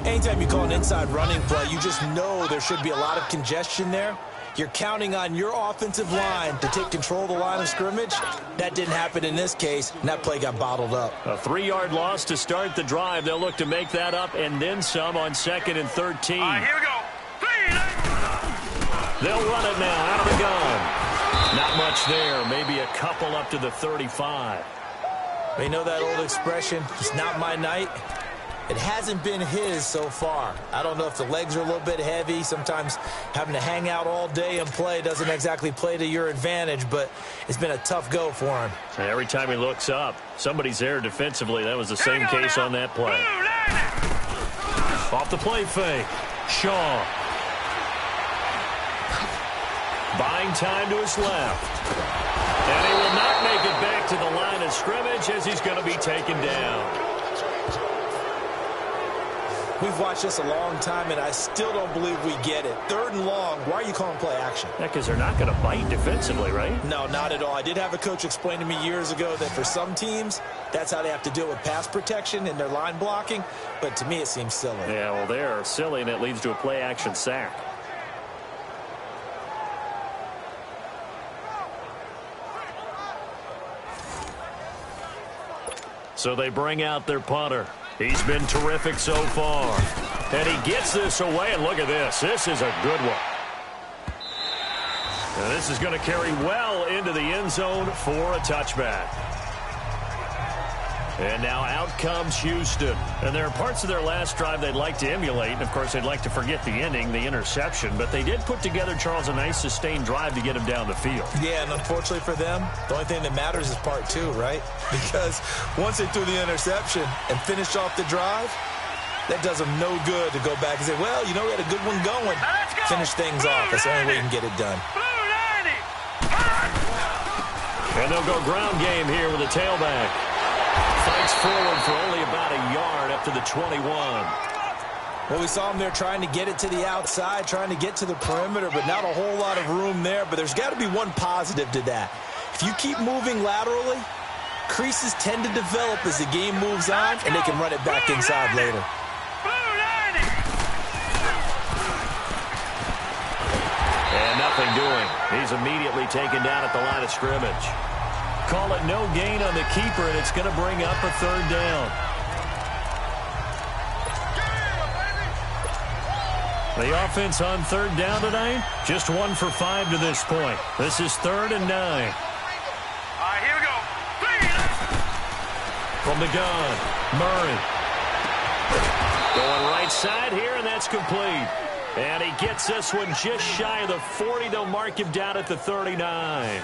Anytime you call an inside running play, you just know there should be a lot of congestion there. You're counting on your offensive line to take control of the line of scrimmage. That didn't happen in this case, and that play got bottled up. A 3-yard loss to start the drive. They'll look to make that up and then some on 2nd and 13. All right, here we go. They'll run it now out of the gun. Not much there. Maybe a couple up to the 35. You know that old expression, it's not my night? It hasn't been his so far. I don't know if the legs are a little bit heavy. Sometimes having to hang out all day and play doesn't exactly play to your advantage, but it's been a tough go for him. Every time he looks up, somebody's there defensively. That was the same case on that play. Off the play fake. Shaw. Buying time to his left. And he will not make it back to the line of scrimmage as he's going to be taken down. We've watched this a long time, and I still don't believe we get it. 3rd and long, why are you calling play action? Yeah, because they're not going to bite defensively, right? No, not at all. I did have a coach explain to me years ago that for some teams, that's how they have to deal with pass protection and their line blocking. But to me, it seems silly. Yeah, well, they're silly, and it leads to a play action sack. So they bring out their punter. He's been terrific so far. And he gets this away, and look at this. This is a good one. Now this is going to carry well into the end zone for a touchback. And now out comes Houston. And there are parts of their last drive they'd like to emulate. And, of course, they'd like to forget the ending, the interception. But they did put together, Charles, a nice sustained drive to get him down the field. Yeah, and unfortunately for them, the only thing that matters is part 2, right? Because once they threw the interception and finished off the drive, that does them no good to go back and say, well, you know, we had a good one going. Finish things off. That's the only way you can get it done. And they'll go ground game here with a tailback. Fights forward for only about a yard up to the 21. Well, we saw him there trying to get it to the outside, trying to get to the perimeter, but not a whole lot of room there. But there's got to be one positive to that. If you keep moving laterally, creases tend to develop as the game moves on, and they can run it back inside later. And nothing doing. He's immediately taken down at the line of scrimmage. Call it no gain on the keeper, and it's going to bring up a 3rd down. The offense on 3rd down tonight, just 1 for 5 to this point. This is 3rd and 9. All right, here we go. From the gun, Murray. Going right side here, and that's complete. And he gets this one just shy of the 40. They'll mark him down at the 39.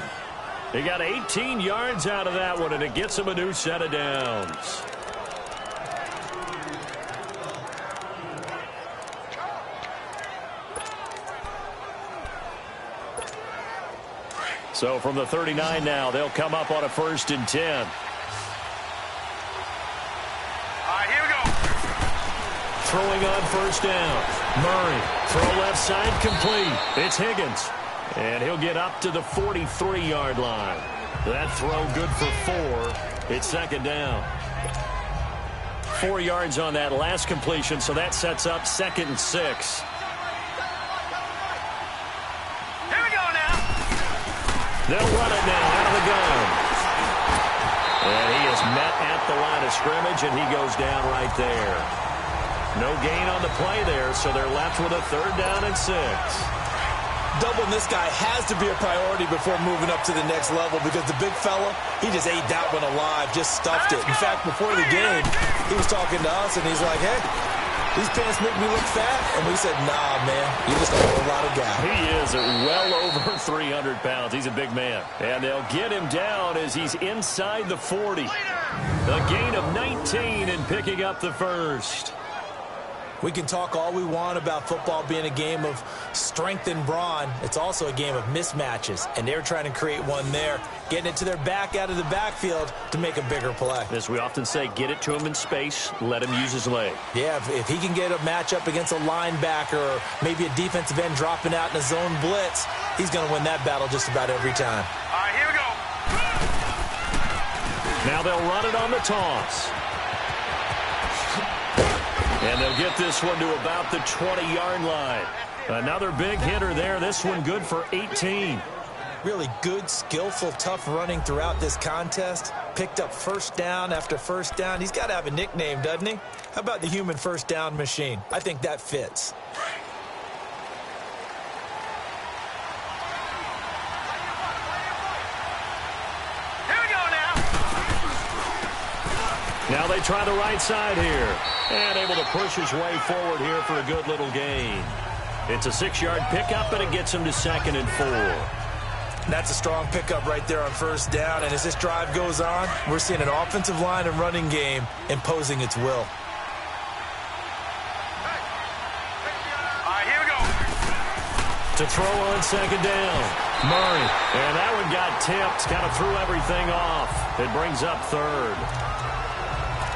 He got 18 yards out of that one, and it gets him a new set of downs. So from the 39 now, they'll come up on a 1st and 10. All right, here we go. Throwing on 1st down. Murray, throw left side, complete. It's Higgins. And he'll get up to the 43-yard line. That throw good for 4. It's 2nd down. 4 yards on that last completion, so that sets up 2nd and 6. Here we go now. They'll run it now out of the gun. And he is met at the line of scrimmage, and he goes down right there. No gain on the play there, so they're left with a 3rd down and 6. Doubling this guy has to be a priority before moving up to the next level because the big fella, he just ate that one alive, just stuffed it. In fact, before the game, he was talking to us, and he's like, hey, these pants make me look fat. And we said, nah, man, you're just a whole lot of guy. He is well over 300 pounds. He's a big man. And they'll get him down as he's inside the 40. A gain of 19 and picking up the 1st. We can talk all we want about football being a game of strength and brawn. It's also a game of mismatches, and they're trying to create one there, getting it to their back out of the backfield to make a bigger play. As we often say, get it to him in space, let him use his leg. Yeah, if he can get a matchup against a linebacker or maybe a defensive end dropping out in a zone blitz, he's going to win that battle just about every time. All right, here we go. Now they'll run it on the toss. And they'll get this one to about the 20-yard line. Another big hitter there. This one good for 18. Really good, skillful, tough running throughout this contest. Picked up 1st down after 1st down. He's got to have a nickname, doesn't he? How about the human 1st down machine? I think that fits. Now they try the right side here. And able to push his way forward here for a good little gain. It's a 6-yard pickup, and it gets him to 2nd and 4. That's a strong pickup right there on 1st down. And as this drive goes on, we're seeing an offensive line and running game imposing its will. All right, here we go. To throw on 2nd down. Murray. And that one got tipped. Kind of threw everything off. It brings up 3rd.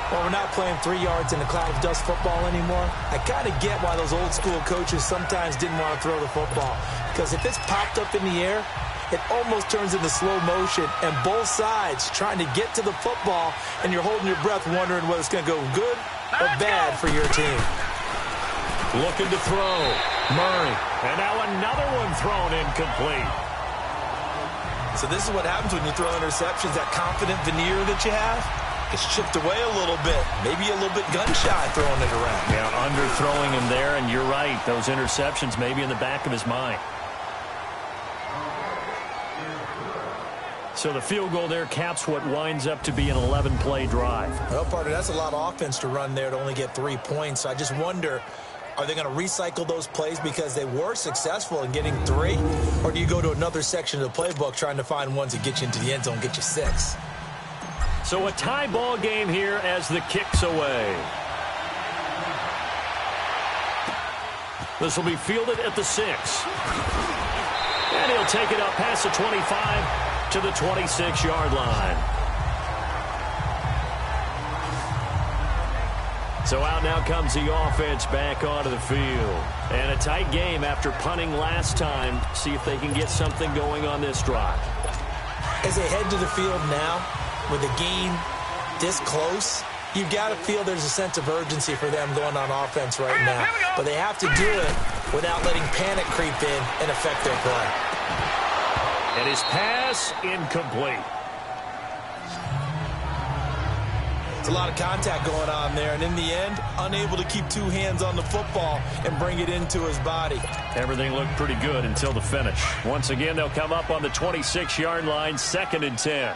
Well, we're not playing 3 yards in a cloud of dust football anymore. I kind of get why those old school coaches sometimes didn't want to throw the football. Because if it's popped up in the air, it almost turns into slow motion. And both sides trying to get to the football, and you're holding your breath wondering whether it's going to go good or bad for your team. Looking to throw. Murray. And now another one thrown incomplete. So this is what happens when you throw interceptions. That confident veneer that you have, it's chipped away a little bit. Maybe a little bit gun-shy throwing it around. Yeah, under-throwing him there, and you're right. Those interceptions maybe in the back of his mind. So the field goal there caps what winds up to be an 11-play drive. Well, partner, that's a lot of offense to run there to only get 3 points. So I just wonder, are they going to recycle those plays because they were successful in getting 3? Or do you go to another section of the playbook trying to find ones that get you into the end zone, get you 6? So a tie ball game here as the kick's away. This will be fielded at the 6. And he'll take it up past the 25 to the 26-yard line. So out now comes the offense back onto the field. And a tight game after punting last time. See if they can get something going on this drive. As they head to the field now, with the game this close, you've got to feel there's a sense of urgency for them going on offense right now. But they have to do it without letting panic creep in and affect their play. And his pass incomplete. It's a lot of contact going on there, and in the end, unable to keep 2 hands on the football and bring it into his body. Everything looked pretty good until the finish. Once again, they'll come up on the 26-yard line, 2nd and 10.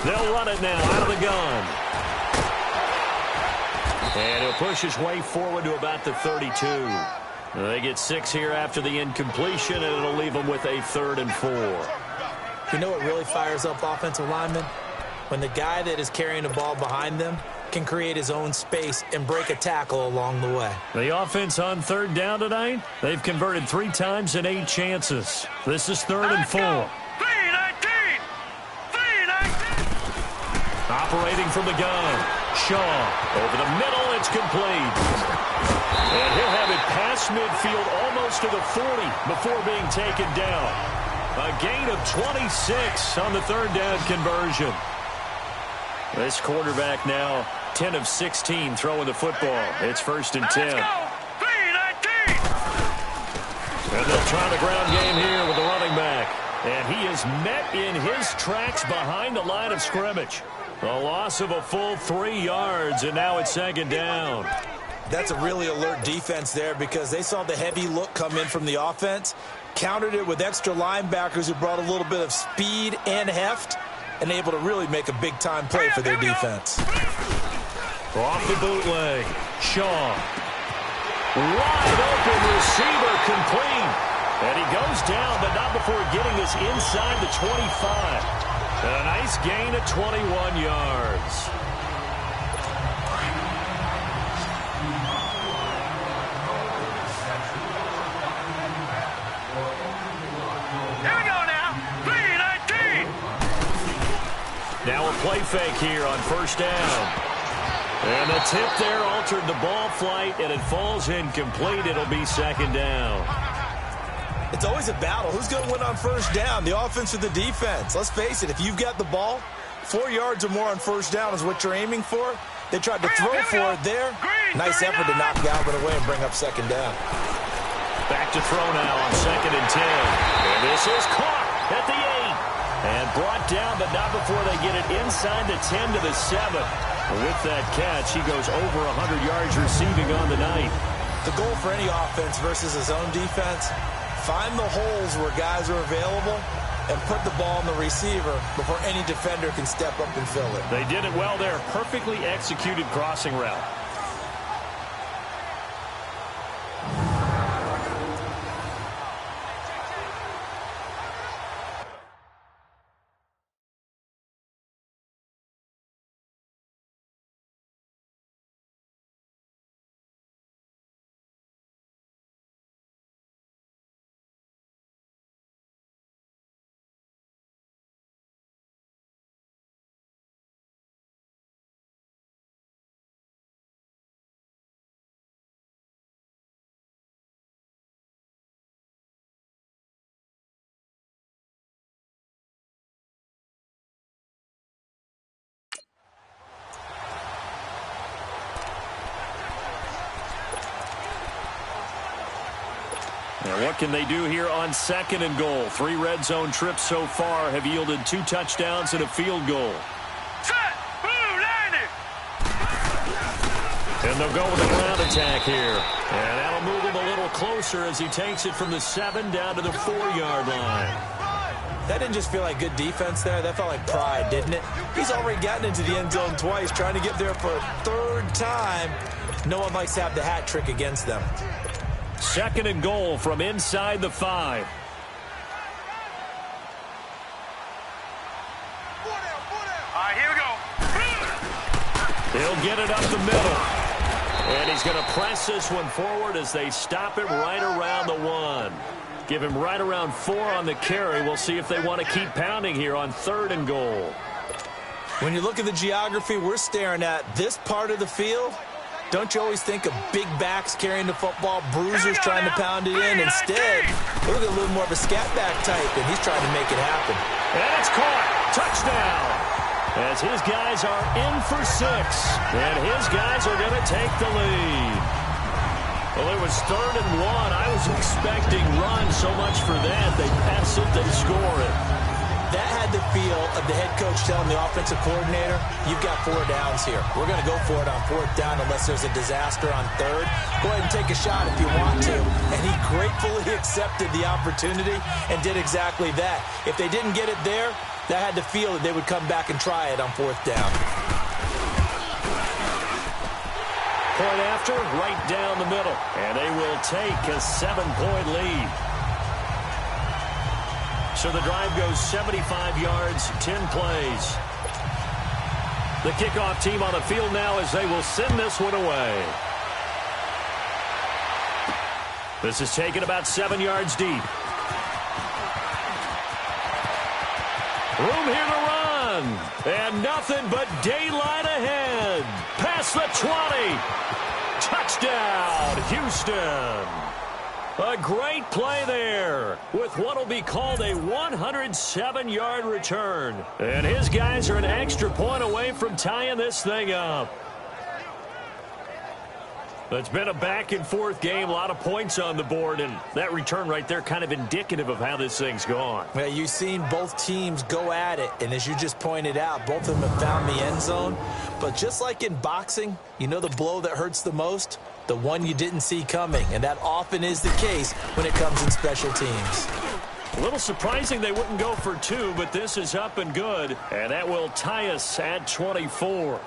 They'll run it now out of the gun. And he'll push his way forward to about the 32. They get 6 here after the incompletion, and it'll leave them with a 3rd and 4. You know what really fires up offensive linemen? When the guy that is carrying the ball behind them can create his own space and break a tackle along the way. The offense on 3rd down tonight, they've converted 3 times in 8 chances. This is 3rd and 4. Operating from the gun. Shaw over the middle. It's complete. And he'll have it past midfield almost to the 40 before being taken down. A gain of 26 on the 3rd down conversion. This quarterback now 10 of 16 throwing the football. It's 1st and 10. And they'll try the ground game here with the running back. And he is met in his tracks behind the line of scrimmage. A loss of a full 3 yards, and now it's second down. That's a really alert defense there because they saw the heavy look come in from the offense, countered it with extra linebackers who brought a little bit of speed and heft, and able to really make a big-time play for their defense. Off the bootleg, Shaw. Wide open receiver complete. And he goes down, but not before getting this inside the 25. A nice gain of 21 yards. Here we go now. 3-19. Now a play fake here on first down. And the tip there altered the ball flight, and it falls incomplete. It'll be second down. It's always a battle. Who's going to win on first down, the offense or the defense? Let's face it, if you've got the ball, 4 yards or more on first down is what you're aiming for. They tried to throw for it there. Nice effort to knock Galvin away and bring up second down. Back to throw now on 2nd and 10. And this is caught at the 8. And brought down, but not before they get it inside the 10 to the 7. With that catch, he goes over 100 yards receiving on the night. The goal for any offense versus his own defense, find the holes where guys are available and put the ball on the receiver before any defender can step up and fill it. They did it well there. Perfectly executed crossing route. And what can they do here on 2nd and goal? 3 red zone trips so far have yielded 2 touchdowns and a field goal. Set. Blue landing. And they'll go with a ground attack here. And that'll move him a little closer as he takes it from the 7 down to the 4-yard line. That didn't just feel like good defense there. That felt like pride, didn't it? He's already gotten into the end zone twice, trying to get there for a 3rd time. No one likes to have the hat trick against them. 2nd and goal from inside the 5. All right, here we go. He'll get it up the middle. And he's going to press this one forward as they stop him right around the 1. Give him right around 4 on the carry. We'll see if they want to keep pounding here on 3rd and goal. When you look at the geography we're staring at, this part of the field, don't you always think of big backs carrying the football, bruisers trying to pound it in? Instead, look at a little more of a scat back type, and he's trying to make it happen. And it's caught. Touchdown. As his guys are in for 6. And his guys are going to take the lead. Well, it was 3rd and 1. I was expecting run so much for that. They pass it, they score it. That had the feel of the head coach telling the offensive coordinator, you've got 4 downs here. We're going to go for it on 4th down unless there's a disaster on 3rd. Go ahead and take a shot if you want to. And he gratefully accepted the opportunity and did exactly that. If they didn't get it there, that had the feel that they would come back and try it on 4th down. Point after, right down the middle. And they will take a 7-point lead. So the drive goes 75 yards, 10 plays. The kickoff team on the field now as they will send this one away. This is taken about 7 yards deep. Room here to run. And nothing but daylight ahead. Past the 20. Touchdown, Houston. A great play there with what will be called a 107-yard return. And his guys are an extra point away from tying this thing up. It's been a back-and-forth game, a lot of points on the board, and that return right there kind of indicative of how this thing's gone. Well, you've seen both teams go at it, and as you just pointed out, both of them have found the end zone. But just like in boxing, you know the blow that hurts the most? The one you didn't see coming, and that often is the case when it comes in special teams. A little surprising they wouldn't go for two, but this is up and good, and that will tie us at 24.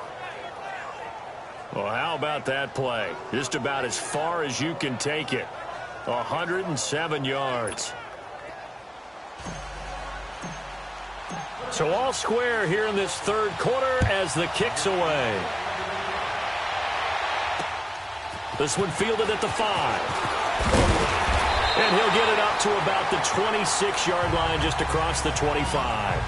Well, how about that play? Just about as far as you can take it. 107 yards. So all square here in this third quarter as the kick's away. This one fielded at the 5. And he'll get it up to about the 26-yard line just across the 25.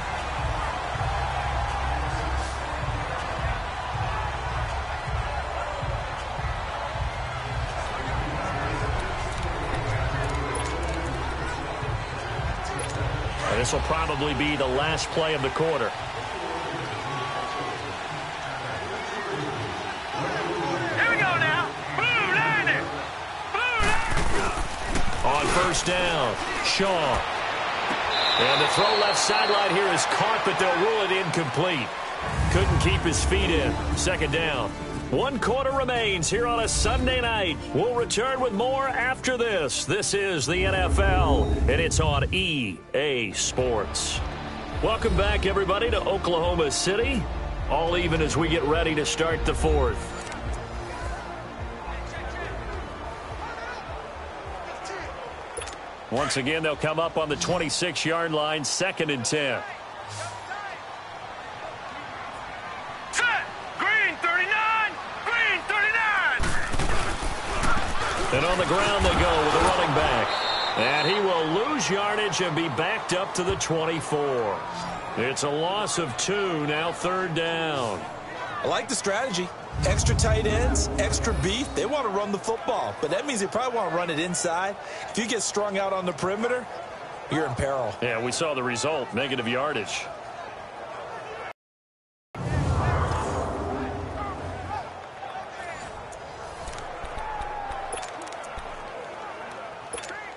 This will probably be the last play of the quarter. Here we go now. Blue landing. Blue landing. On first down, Shaw. And the throw left sideline here is caught, but they'll rule it incomplete. Couldn't keep his feet in. Second down. 1 quarter remains here on a Sunday night. We'll return with more after this. This is the NFL, and it's on EA Sports. Welcome back, everybody, to Oklahoma City. All even as we get ready to start the fourth. Once again, they'll come up on the 26-yard line, 2nd and 10. And on the ground they go with a running back. And he will lose yardage and be backed up to the 24. It's a loss of 2, now 3rd down. I like the strategy. Extra tight ends, extra beef. They want to run the football, but that means they probably want to run it inside. If you get strung out on the perimeter, you're in peril. Yeah, we saw the result, negative yardage.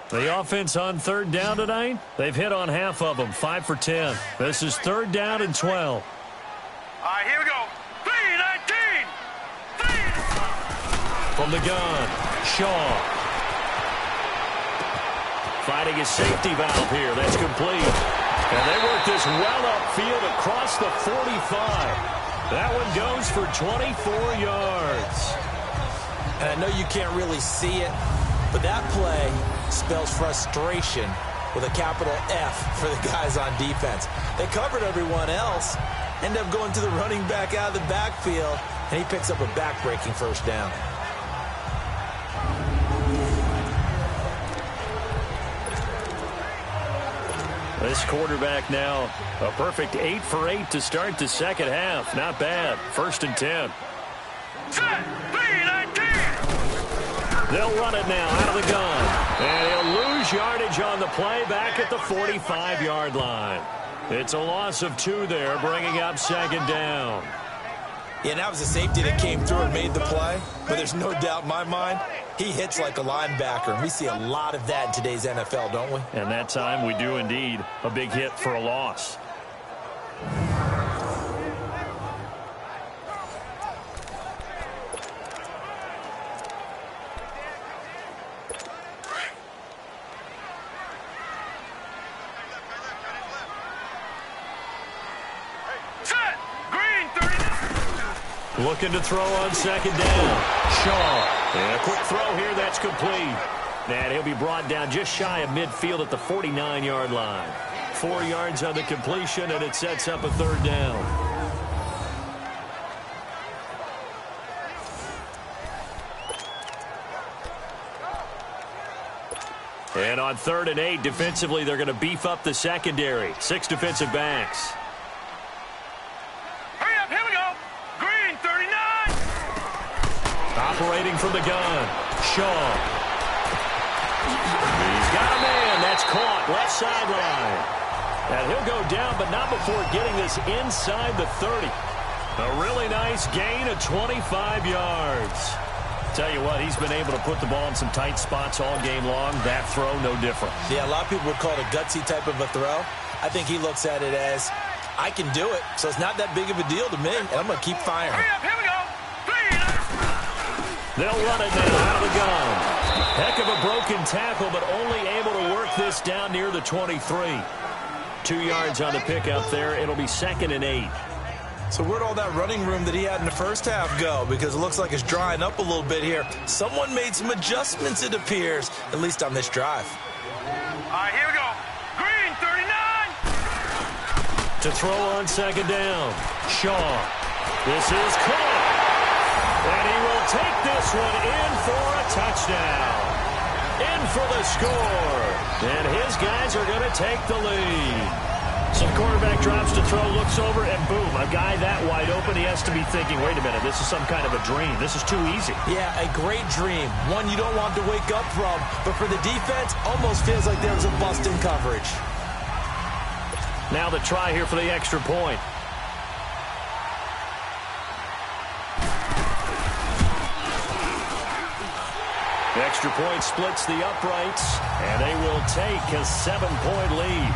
The offense on 3rd down tonight, they've hit on half of them, 5 for 10. This is 3rd down and 12. All right, here we go. 3-19. From the gun, Shaw. Fighting his safety valve here. That's complete. And they work this well upfield across the 45. That one goes for 24 yards. And I know you can't really see it, but that play spells frustration with a capital F for the guys on defense. They covered everyone else, end up going to the running back out of the backfield, and he picks up a back-breaking first down. This quarterback now, a perfect 8 for 8 to start the second half. Not bad. 1st and 10. Set. 3-19. They'll run it now out of the gun. And he'll lose yardage on the play back at the 45-yard line. It's a loss of 2 there, bringing up 2nd down. Yeah, that was a safety that came through and made the play. But there's no doubt in my mind, he hits like a linebacker. And we see a lot of that in today's NFL, don't we? And that time we do indeed. A big hit for a loss. Looking to throw on 2nd down. Shaw. And a quick throw here, that's complete. And he'll be brought down just shy of midfield at the 49-yard line. 4 yards on the completion, and it sets up a 3rd down. And on 3rd and 8, defensively, they're going to beef up the secondary. 6 defensive backs. Operating from the gun, Shaw. He's got a man. That's caught left sideline. And he'll go down, but not before getting this inside the 30. A really nice gain of 25 yards. Tell you what, he's been able to put the ball in some tight spots all game long. That throw, no different. Yeah, a lot of people would call it a gutsy type of a throw. I think he looks at it as, I can do it, so it's not that big of a deal to me, and I'm going to keep firing. Hurry up, here we go. They'll run it now out of the gun. Heck of a broken tackle, but only able to work this down near the 23. 2 yards on the pickup there. It'll be 2nd and 8. So where'd all that running room that he had in the first half go? Because it looks like it's drying up a little bit here. Someone made some adjustments, it appears, at least on this drive. All right, here we go. Green, 39. To throw on 2nd down. Shaw. This is caught. And he will take this one in for a touchdown. In for the score. And his guys are going to take the lead. So the quarterback drops to throw, looks over, and boom, a guy that wide open, he has to be thinking, wait a minute, this is some kind of a dream. This is too easy. Yeah, a great dream. One you don't want to wake up from. But for the defense, almost feels like there was a bust in coverage. Now the try here for the extra point. The extra point splits the uprights, and they will take a 7-point lead.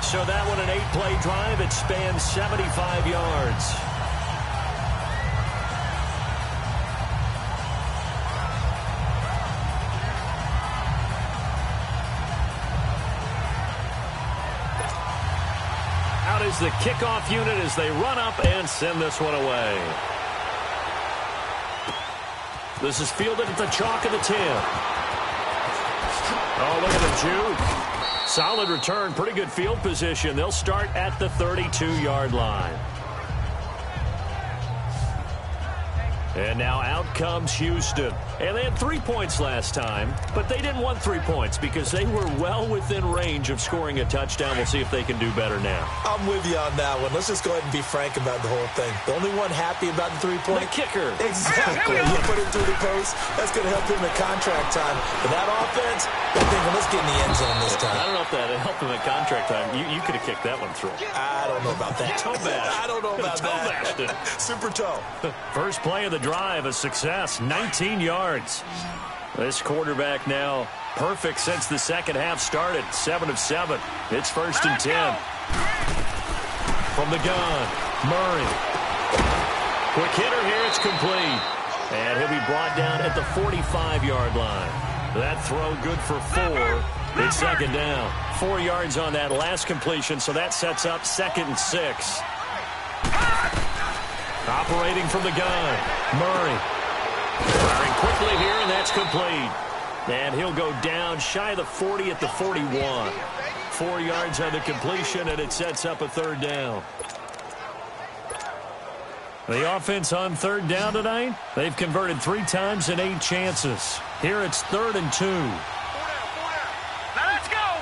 So that one, an 8-play drive. It spans 75 yards. Out is the kickoff unit as they run up and send this one away. This is fielded at the chalk of the 10. Oh, look at the juke. Solid return, pretty good field position. They'll start at the 32-yard line. And now out comes Houston. And they had 3 points last time, but they didn't want 3 points because they were well within range of scoring a touchdown. We'll see if they can do better now. I'm with you on that one. Let's just go ahead and be frank about the whole thing. The only one happy about the 3-point? The kicker. Exactly. You put it through the post. That's going to help him at contract time. But that offense, they're thinking, let's get in the end zone this time. I don't know if that helped him at contract time. You could have kicked that one through. I don't know about that. Toe bash. I don't know about that. Bashed it. Super toe. First play of the drive, a success, 19 yards. This quarterback now perfect since the second half started, 7 of 7. It's 1st and 10. From the gun, Murray. Quick hitter here, it's complete. And he'll be brought down at the 45-yard line. That throw good for 4. It's 2nd down. 4 yards on that last completion, so that sets up 2nd and 6. Operating from the gun, Murray. Firing quickly here, and that's complete. And he'll go down shy of the 40 at the 41. 4 yards on the completion, and it sets up a 3rd down. The offense on 3rd down tonight, they've converted 3 times in 8 chances. Here it's 3rd and 2. Now let's go.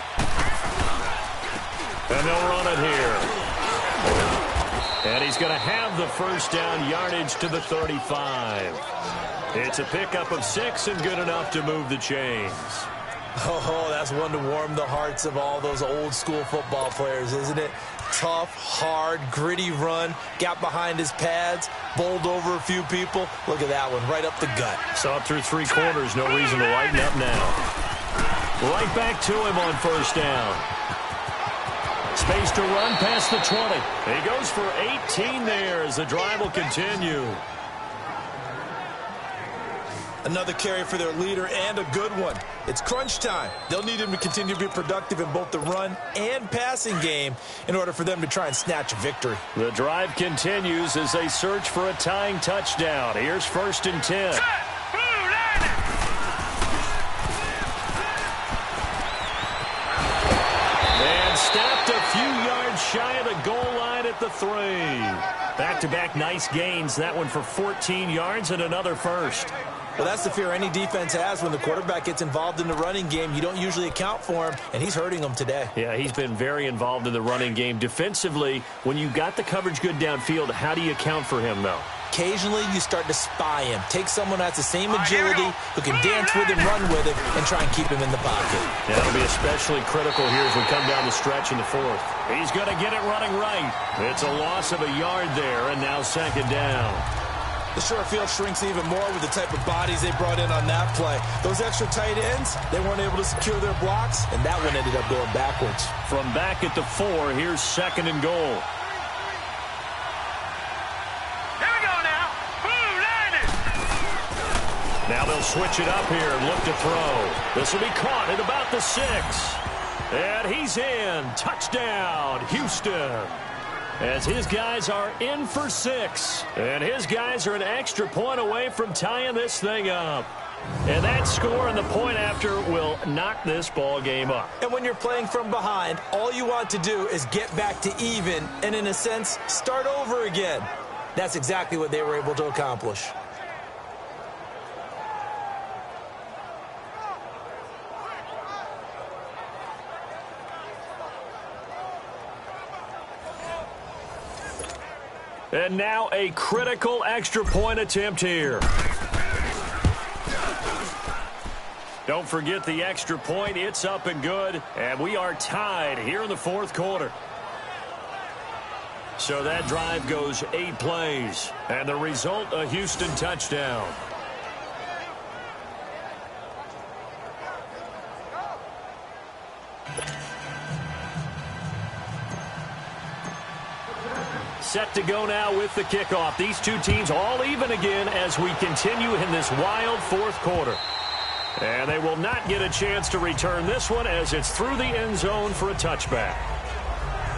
And they'll run it here. And he's going to have the 1st down, yardage to the 35. It's a pickup of 6 and good enough to move the chains. Oh, that's one to warm the hearts of all those old school football players, isn't it? Tough, hard, gritty run, got behind his pads, bowled over a few people. Look at that one, right up the gut. Saw it through 3 quarters, no reason to lighten up now. Right back to him on 1st down. Space to run past the 20. He goes for 18 there as the drive will continue. Another carry for their leader and a good one. It's crunch time. They'll need him to continue to be productive in both the run and passing game in order for them to try and snatch a victory. The drive continues as they search for a tying touchdown. Here's 1st and 10. And stopped a few yards shy of the goal line at the 3. Back-to-back nice gains. That one for 14 yards and another 1st. Well, that's the fear any defense has when the quarterback gets involved in the running game. You don't usually account for him, and he's hurting them today. Yeah, he's been very involved in the running game. Defensively, when you got the coverage good downfield, how do you account for him, though? Occasionally, you start to spy him. Take someone that has the same agility, who can dance with him, run with him, and try and keep him in the pocket. Yeah, that'll be especially critical here as we come down the stretch in the 4th. He's going to get it running right. It's a loss of a yard there, and now 2nd down. The short field shrinks even more with the type of bodies they brought in on that play. Those extra tight ends, they weren't able to secure their blocks, and that one ended up going backwards. From back at the 4, here's 2nd and goal. Here we go now. Blue line it. Now they'll switch it up here and look to throw. This will be caught at about the 6. And he's in. Touchdown, Houston. As his guys are in for 6. And his guys are an extra point away from tying this thing up. And that score and the point after will knock this ball game up. And when you're playing from behind, all you want to do is get back to even and, in a sense, start over again. That's exactly what they were able to accomplish. And now a critical extra point attempt here. Don't forget the extra point. It's up and good. And we are tied here in the 4th quarter. So that drive goes 8 plays. And the result, a Houston touchdown. Set to go now with the kickoff. These two teams all even again as we continue in this wild 4th quarter. And they will not get a chance to return this one as it's through the end zone for a touchback.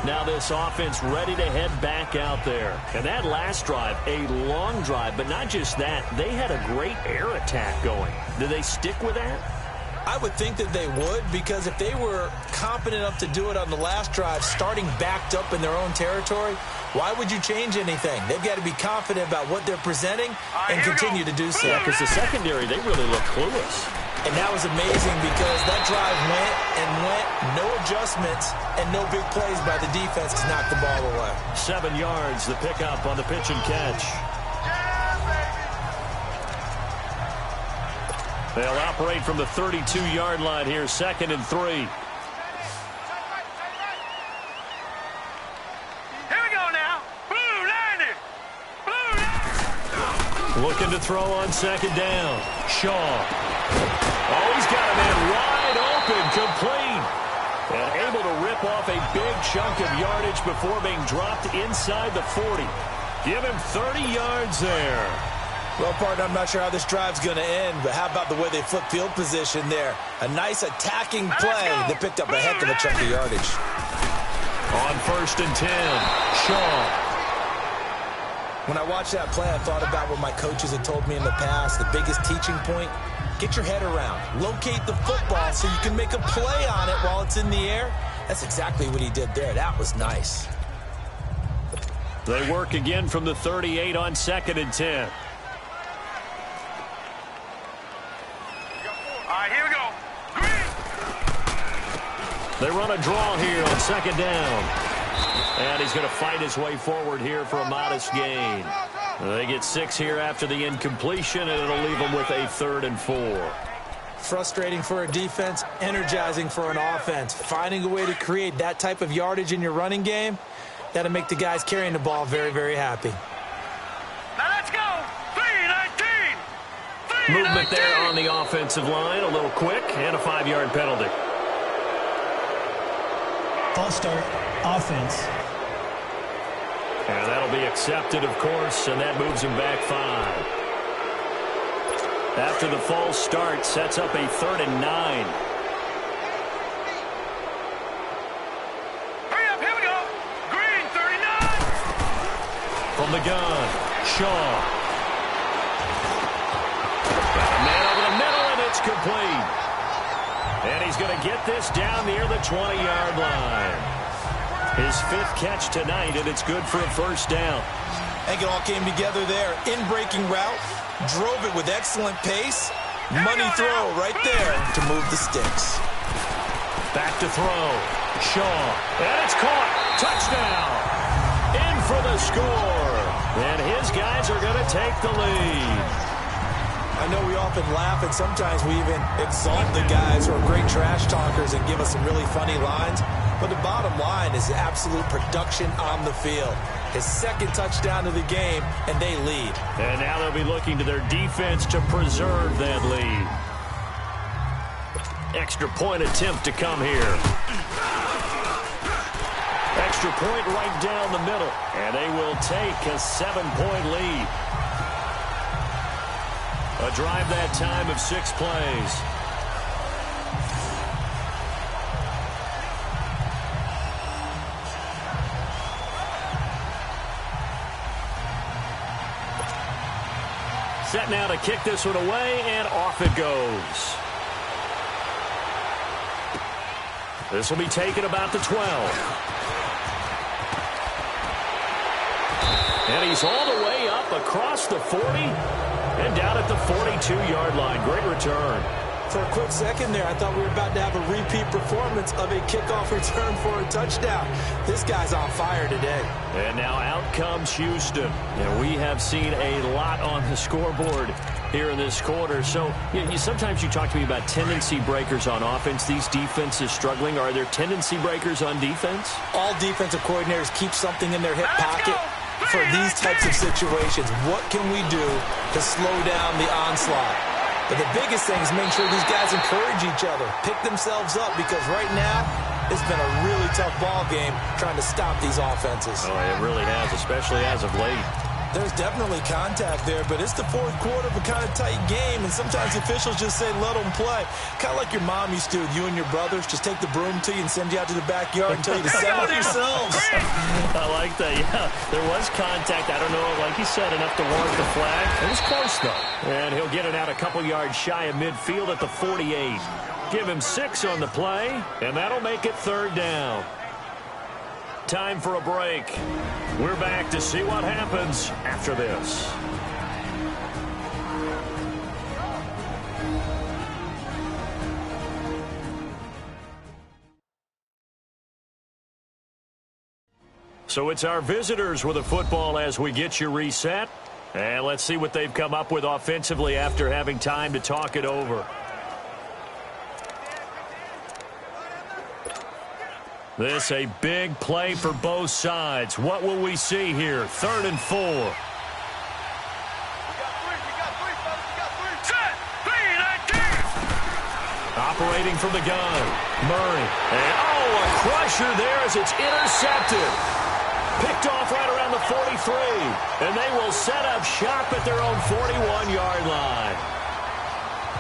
Now this offense ready to head back out there. And that last drive, a long drive, but not just that. They had a great air attack going. Do they stick with that? I would think that they would, because if they were competent enough to do it on the last drive, starting backed up in their own territory, why would you change anything? They've got to be confident about what they're presenting and continue to do so. Yeah, because the secondary, they really look clueless. And that was amazing because that drive went and went, no adjustments, and no big plays by the defense to knock the ball away. 7 yards, the pickup on the pitch and catch. They'll operate from the 32-yard line here, 2nd and 3. Here we go now. Blue line it. Blue line. Looking to throw on 2nd down. Shaw. Oh, he's got a man wide open, complete. And able to rip off a big chunk of yardage before being dropped inside the 40. Give him 30 yards there. Well, partner, I'm not sure how this drive's going to end, but how about the way they flip field position there? A nice attacking play that picked up a heck of a chunk of yardage. On 1st and 10, Shaw. When I watched that play, I thought about what my coaches had told me in the past. The biggest teaching point, get your head around. Locate the football so you can make a play on it while it's in the air. That's exactly what he did there. That was nice. They work again from the 38 on 2nd and 10. Here we go. Green. They run a draw here on 2nd down. And he's going to fight his way forward here for a modest gain. They get 6 here after the incompletion, and it'll leave them with a 3rd and 4. Frustrating for a defense, energizing for an offense. Finding a way to create that type of yardage in your running game, that'll make the guys carrying the ball very, very happy. Now let's go. 3-19. Movement there on the offensive line, a little quick, and a 5-yard penalty. False start, offense. And that'll be accepted, of course, and that moves him back 5. After the false start, sets up a 3rd and 9. Hurry up, here we go. Green, 39. From the gun, Shaw. Man over the middle, and it's complete. And he's going to get this down near the 20-yard line. His 5th catch tonight, and it's good for a 1st down. I think it all came together there. In-breaking route, drove it with excellent pace. Money throw right there to move the sticks. Back to throw. Shaw. And it's caught. Touchdown. In for the score. And his guys are going to take the lead. I know we often laugh, and sometimes we even exalt the guys who are great trash talkers and give us some really funny lines. But the bottom line is absolute production on the field. his second touchdown of the game, and they lead. And now they'll be looking to their defense to preserve that lead. Extra point attempt to come here. Extra point right down the middle, and they will take a 7-point lead. A drive that time of 6 plays. Set now to kick this one away, and off it goes. This will be taken about the 12. And he's all the way up across the 40 and down at the 42-yard line. Great return. For a quick second there, I thought we were about to have a repeat performance of a kickoff return for a touchdown. This guy's on fire today. And now out comes Houston. And we have seen a lot on the scoreboard here in this quarter. So sometimes you talk to me about tendency breakers on offense. These defenses struggling. Are there tendency breakers on defense? All defensive coordinators keep something in their hip pocket for these types of situations. What can we do to slow down the onslaught? But the biggest thing is make sure these guys encourage each other, pick themselves up, because right now it's been a really tough ball game trying to stop these offenses. Oh, it really has, especially as of late. There's definitely contact there, but it's the fourth quarter of a kind of tight game, and sometimes officials just say, let them play. Kind of like your mom used to with you and your brothers. Just take the broom to you and send you out to the backyard and tell you to settle yourselves. I like that, yeah. There was contact. I don't know, like you said, enough to warrant the flag. It was close, though. And he'll get it out a couple yards shy of midfield at the 48. Give him 6 on the play, and that'll make it 3rd down. Time for a break. We're back to see what happens after this. So it's our visitors with the football as we get you reset. And let's see what they've come up with offensively after having time to talk it over. This a big play for both sides. What will we see here? 3rd and 4. Operating from the gun. Murray. And a crusher there as it's intercepted. Picked off right around the 43. And they will set up shop at their own 41-yard line.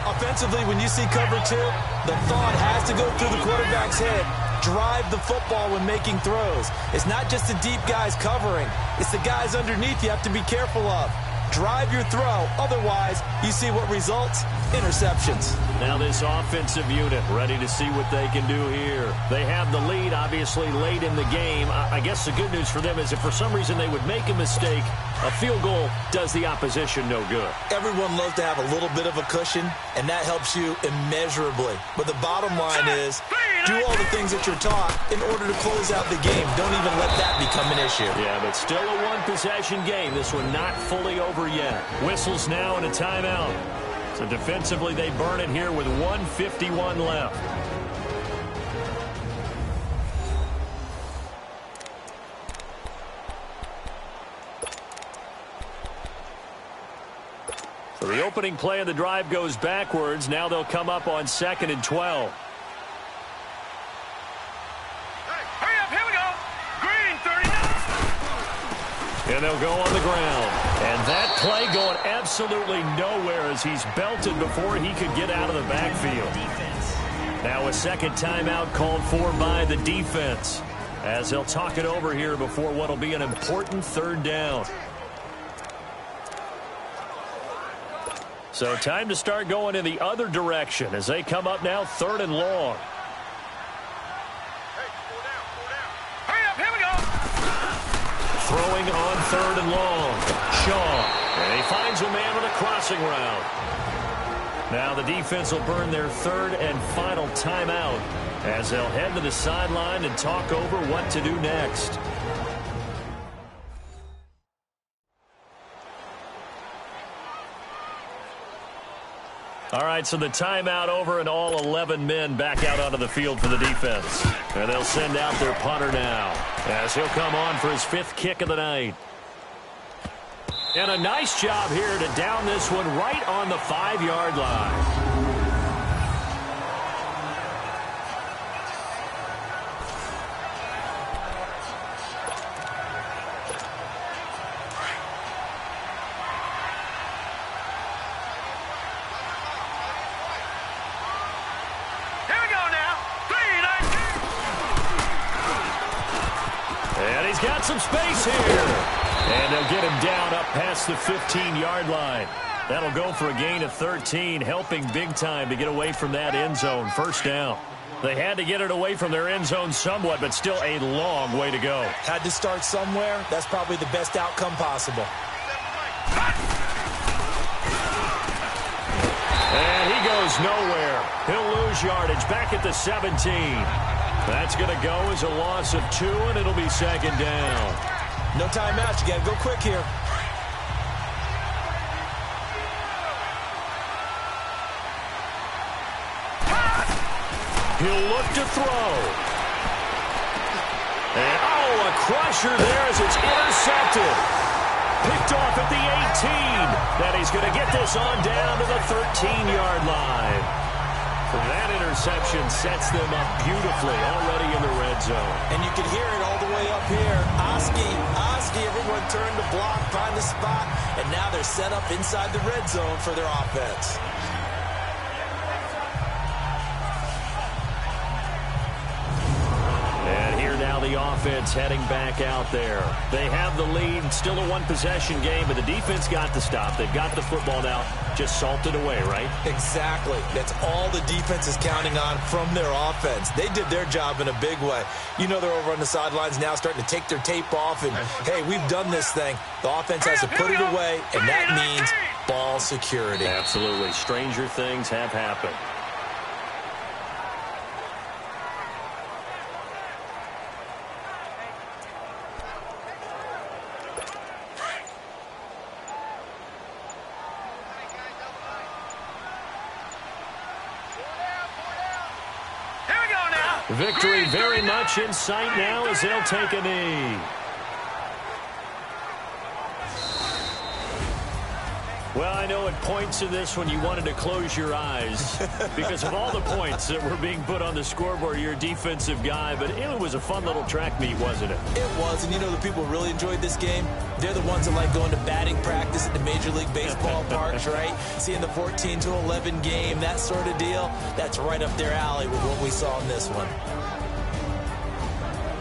Offensively, when you see cover 2, the thought has to go through the quarterback's head. Drive the football when making throws. It's not just the deep guys covering. It's the guys underneath you have to be careful of. Drive your throw. Otherwise, you see what results? Interceptions. Now this offensive unit ready to see what they can do here. They have the lead, obviously, late in the game. I guess the good news for them is if for some reason they would make a mistake, a field goal does the opposition no good. Everyone loves to have a little bit of a cushion, and that helps you immeasurably. But the bottom line is, do all the things that you're taught in order to close out the game. Don't even let that become an issue. Yeah, but still a one-possession game. This one not fully over yet. Whistles now and a timeout. So defensively, they burn it here with 1:51 left. So the opening play of the drive goes backwards. Now they'll come up on 2nd and 12. And they'll go on the ground. And that play going absolutely nowhere as he's belted before he could get out of the backfield. Now a second timeout called for by the defense as they'll talk it over here before what will be an important 3rd down. So time to start going in the other direction as they come up now 3rd and long. Throwing on 3rd and long. Shaw. And he finds a man on a crossing route. Now the defense will burn their 3rd and final timeout as they'll head to the sideline and talk over what to do next. All right, so the timeout over and all 11 men back out onto the field for the defense. And they'll send out their punter now as he'll come on for his 5th kick of the night. And a nice job here to down this one right on the 5-yard line. Got some space here. And they'll get him down up past the 15-yard line. That'll go for a gain of 13, helping big time to get away from that end zone. 1st down. They had to get it away from their end zone somewhat, but still a long way to go. Had to start somewhere. That's probably the best outcome possible. And he goes nowhere. He'll lose yardage back at the 17. That's going to go as a loss of 2, and it'll be 2nd down. No timeouts. You got to go quick here. He'll look to throw. And, a crusher there as it's intercepted. Picked off at the 18. Then he's going to get this on down to the 13-yard line. That interception sets them up beautifully already in the red zone. And you can hear it all the way up here. Oski, everyone turned to block, find the spot, and now they're set up inside the red zone for their offense. And here now the offense heading back out there. They have the lead, still a 1-possession game, but the defense got the stop. They've got the football now. Just salted away, right? Exactly. That's all the defense is counting on from their offense. They did their job in a big way. You know they're over on the sidelines now starting to take their tape off and, hey, we've done this thing. The offense has to put it away, and that means ball security. Absolutely. Stranger things have happened. Victory very much in sight now as they'll take a knee. Well, I know at points in this one you wanted to close your eyes because of all the points that were being put on the scoreboard. You're a defensive guy, but it was a fun little track meet, wasn't it? It was, and you know the people who really enjoyed this game? They're the ones that like going to batting practice at the Major League Baseball parks, right? Seeing the 14-11 game, that sort of deal, that's right up their alley with what we saw in this one.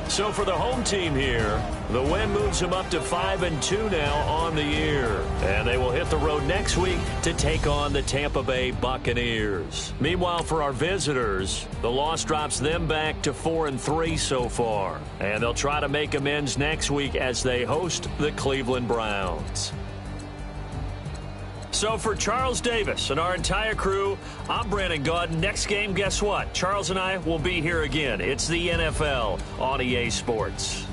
So for the home team here, the win moves them up to 5-2 now on the year. And they will hit the road next week to take on the Tampa Bay Buccaneers. Meanwhile, for our visitors, the loss drops them back to 4-3 so far. And they'll try to make amends next week as they host the Cleveland Browns. So for Charles Davis and our entire crew, I'm Brandon Gaudin. Next game, guess what? Charles and I will be here again. It's the NFL on EA Sports.